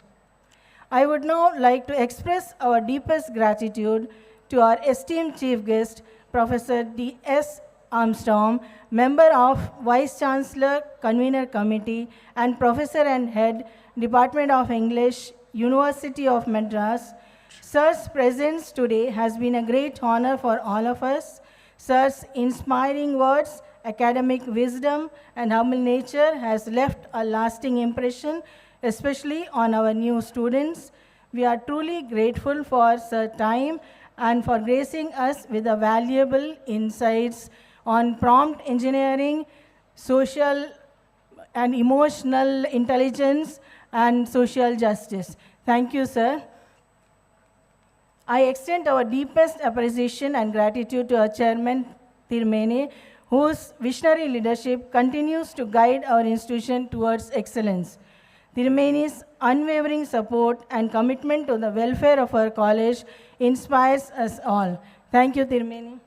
I would now like to express our deepest gratitude to our esteemed chief guest, Professor D.S. Armstrong, member of Vice Chancellor Convener Committee and Professor and Head, Department of English, University of Madras. Sir's presence today has been a great honor for all of us. Sir's inspiring words, academic wisdom, and humble nature has left a lasting impression, especially on our new students. We are truly grateful for Sir's time and for gracing us with the valuable insights on prompt engineering, social and emotional intelligence, and social justice. Thank you, sir. I extend our deepest appreciation and gratitude to our chairman, Tirumeni, whose visionary leadership continues to guide our institution towards excellence. Tirumeni's unwavering support and commitment to the welfare of our college inspires us all. Thank you, Tirumeni.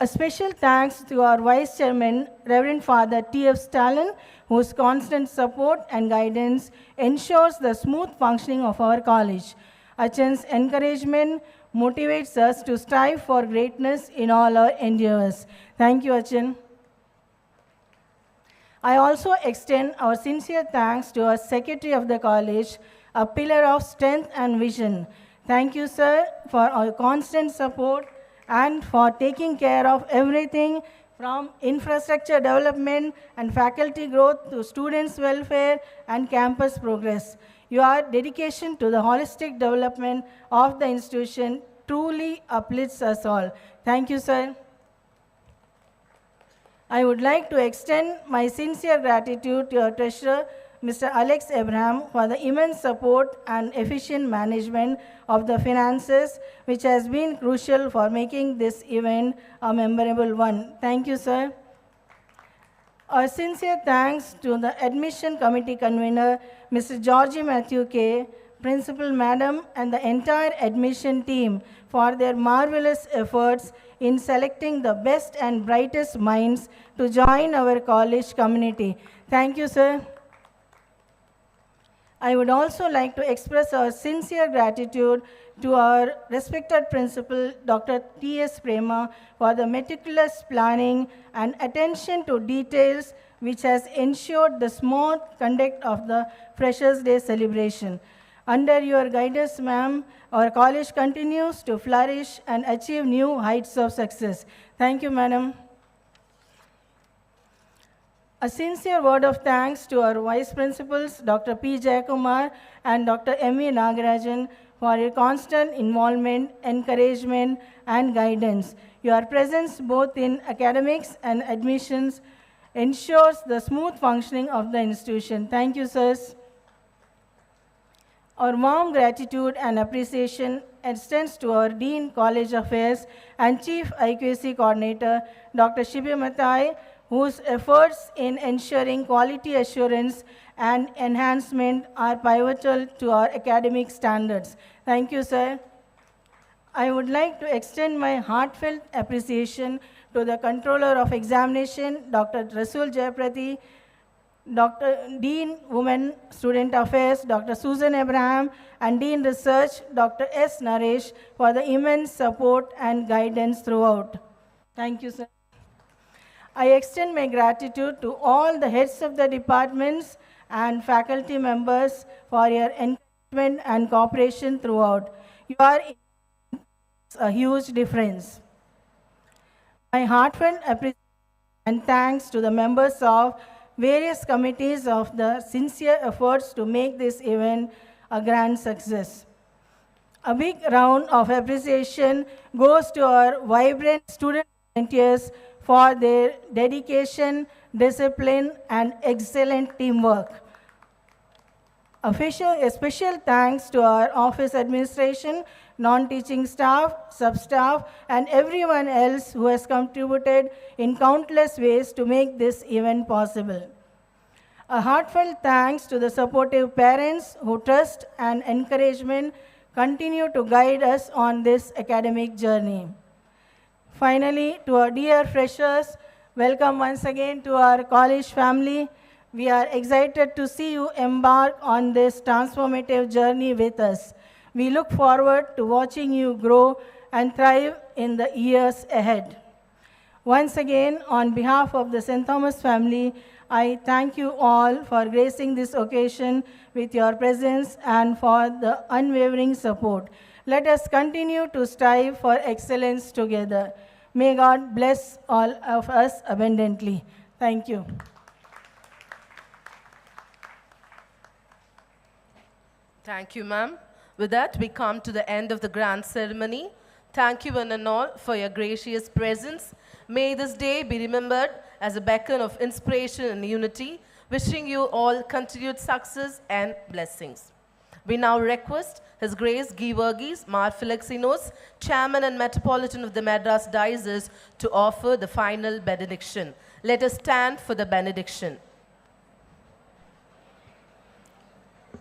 A special thanks to our Vice Chairman, Reverend Father T.F. Stalin, whose constant support and guidance ensures the smooth functioning of our college. Achan's encouragement motivates us to strive for greatness in all our endeavors. Thank you, Achan. I also extend our sincere thanks to our Secretary of the College, a pillar of strength and vision. Thank you, sir, for our constant support and for taking care of everything from infrastructure development and faculty growth to students' welfare and campus progress. Your dedication to the holistic development of the institution truly uplifts us all. Thank you, sir. I would like to extend my sincere gratitude to our treasurer, Mr. Alex Abraham, for the immense support and efficient management of the finances, which has been crucial for making this event a memorable one. Thank you, sir. Our sincere thanks to the admission committee convener, Mr. Georgie Matthew K., principal madam, and the entire admission team for their marvelous efforts in selecting the best and brightest minds to join our college community. Thank you, sir. I would also like to express our sincere gratitude to our respected principal, Dr. T.S. Prema, for the meticulous planning and attention to details which has ensured the smooth conduct of the Freshers' Day celebration. Under your guidance, ma'am, our college continues to flourish and achieve new heights of success. Thank you, madam. A sincere word of thanks to our vice principals, Dr. P. Jayakumar and Dr. M.E. Nagarajan, for your constant involvement, encouragement, and guidance. Your presence both in academics and admissions ensures the smooth functioning of the institution. Thank you, sirs. Our warm gratitude and appreciation extends to our Dean, College Affairs, and Chief IQAC Coordinator, Dr. Shibi Matai, whose efforts in ensuring quality assurance and enhancement are pivotal to our academic standards. Thank you, sir. I would like to extend my heartfelt appreciation to the Controller of Examination, Dr. Rasul Jayaprati, Dr. Dean Women Student Affairs, Dr. Susan Abraham, and Dean Research, Dr. S. Naresh, for the immense support and guidance throughout. Thank you, sir. I extend my gratitude to all the heads of the departments and faculty members for your encouragement and cooperation throughout. You are a huge difference. My heartfelt appreciation and thanks to the members of various committees of the sincere efforts to make this event a grand success. A big round of appreciation goes to our vibrant student volunteers for their dedication, discipline, and excellent teamwork. A special thanks to our office administration, non-teaching staff, sub-staff, and everyone else who has contributed in countless ways to make this event possible. A heartfelt thanks to the supportive parents who trust and encouragement continue to guide us on this academic journey. Finally, to our dear freshers, welcome once again to our college family. We are excited to see you embark on this transformative journey with us.
We look forward to watching you grow and thrive in the years ahead. Once again, on behalf of the St. Thomas family, I thank you all for gracing this occasion with your presence and for the unwavering support. Let us continue to strive for excellence together. May God bless all of us abundantly. Thank you.
Thank you, ma'am. With that, we come to the end of the grand ceremony. Thank you one and all for your gracious presence. May this day be remembered as a beacon of inspiration and unity. Wishing you all continued success and blessings. We now request His Grace Givargis Mar Felixinos, Chairman and Metropolitan of the Madras Diocese, to offer the final benediction. Let us stand for the benediction.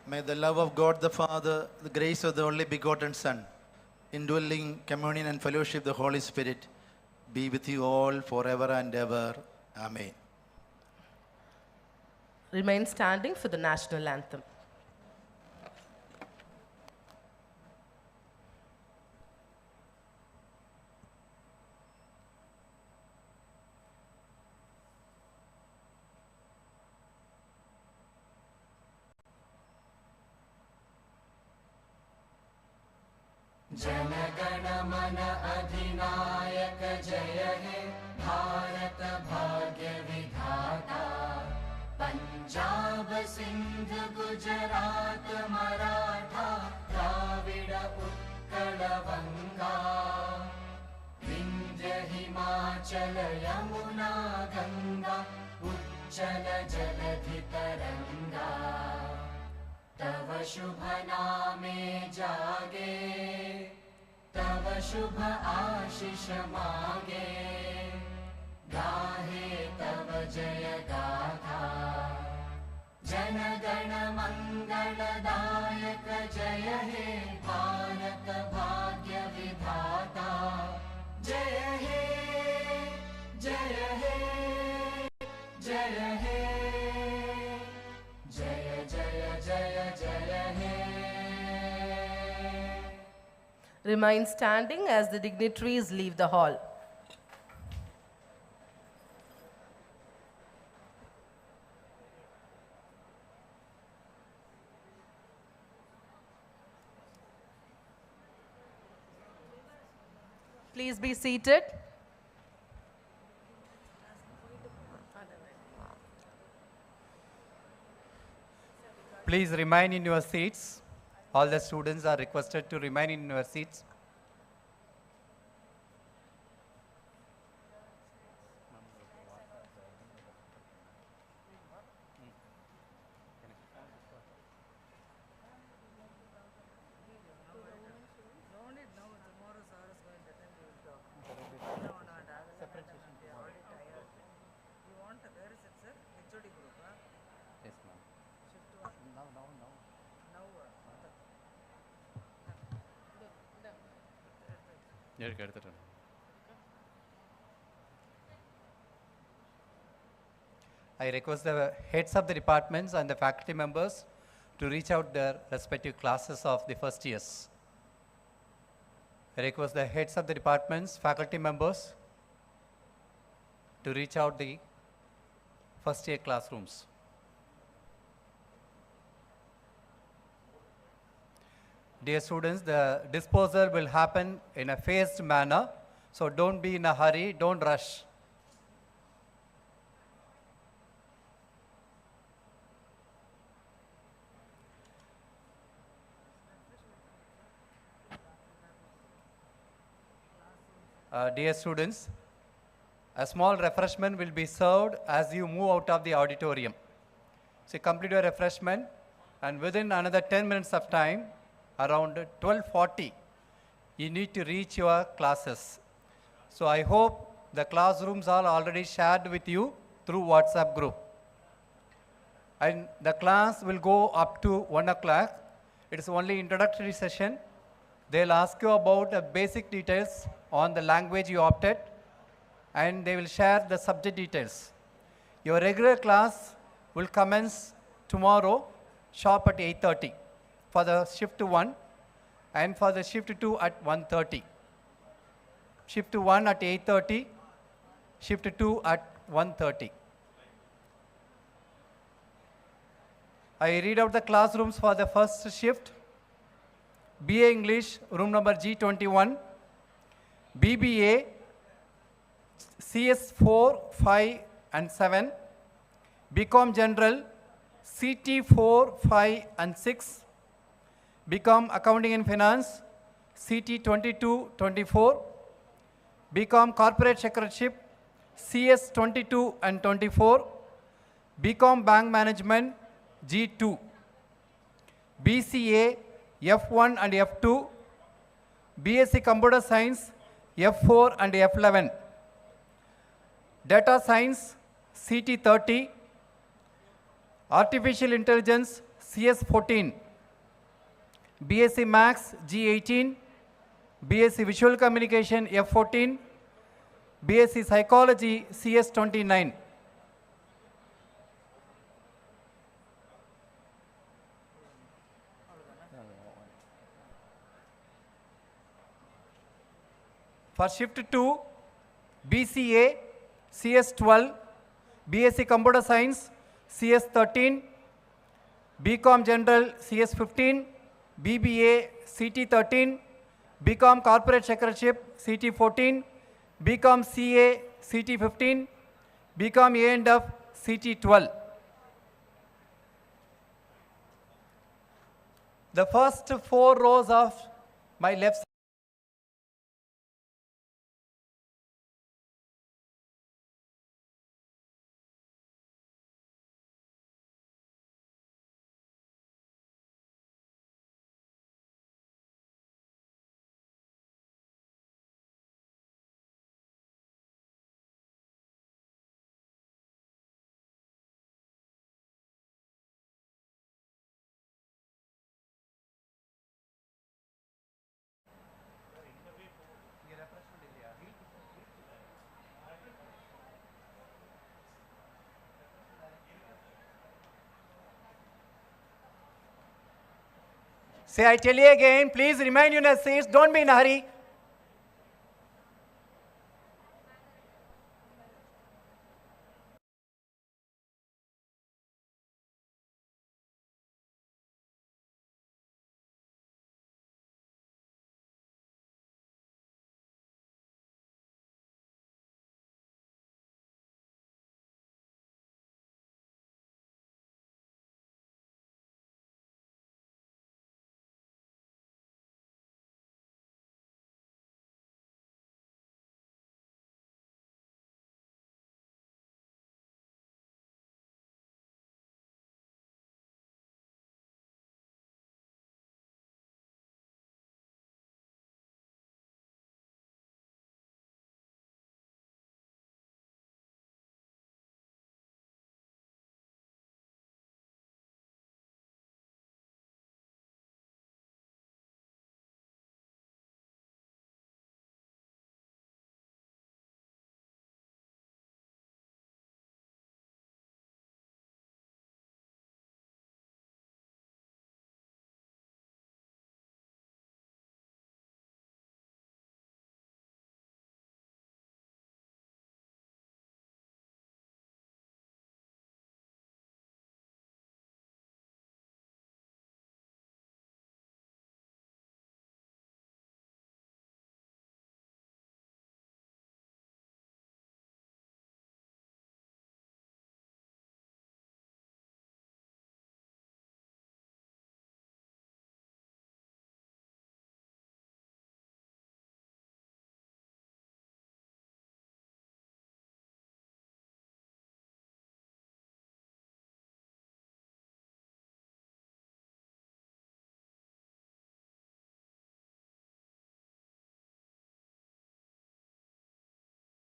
May the love of God the Father, the grace of the only begotten Son, indwelling communion and fellowship of the Holy Spirit be with you all forever and ever. Amen.
Remain standing for the national anthem.
जनगण मन अधिनायक जय हे भारत भाग्य विधाता पंजाब सिंध गुजरात मराठा द्राविड उत्कल बंगा विंध्य हिमाचल यमुना गंगा उच्चल जलधि तरंगा तव शुभ नामे जागे तव शुभ आशीष मागे गाहे तव जय गाथा जन गण मंगलदायक जय हे भारत भाग्य विधाता जय हे जय हे जय हे जय जय जय जय हे.
Remain standing as the dignitaries leave the hall. Please be seated.
Please remain in your seats. All the students are requested to remain in your seats. I request the heads of the departments and the faculty members to reach out their respective classes of the first years. I request the heads of the departments, faculty members to reach out the first year classrooms. Dear students, the disposal will happen in a phased manner, so don't be in a hurry, don't rush. Dear students, a small refreshment will be served as you move out of the auditorium. So complete your refreshment, and within another 10 minutes of time, around 12:40, you need to reach your classes. So I hope the classrooms are already shared with you through WhatsApp group. And the class will go up to 1 o'clock. It is only introductory session. They'll ask you about the basic details on the language you opted, and they will share the subject details. Your regular class will commence tomorrow sharp at 8:30 for the shift 1, and for the shift 2 at 1:30. Shift 1 at 8:30, shift 2 at 1:30. I read out the classrooms for the first shift. BA English, room number G21. BBA, CS 4, 5 and 7. BCom General, CT 4, 5 and 6. BCom Accounting and Finance, CT 22, 24. BCom Corporate Secretariat, CS 22 and 24. BCom Bank Management, G2. BCA, F1 and F2. BSc Computer Science, F4 and F11. Data Science, CT 30. Artificial Intelligence, CS 14. BSc Max, G18. BSc Visual Communication, F14. BSc Psychology, CS 29. For shift 2, BCA, CS 12, BSc Computer Science, CS 13, BCom General, CS 15, BBA, CT 13, BCom Corporate Secretariat, CT 14, BCom CA, CT 15, BCom A&F, CT 12. The first 4 rows of my left side. Say, I tell you again, please remain in your seats, don't be in a hurry.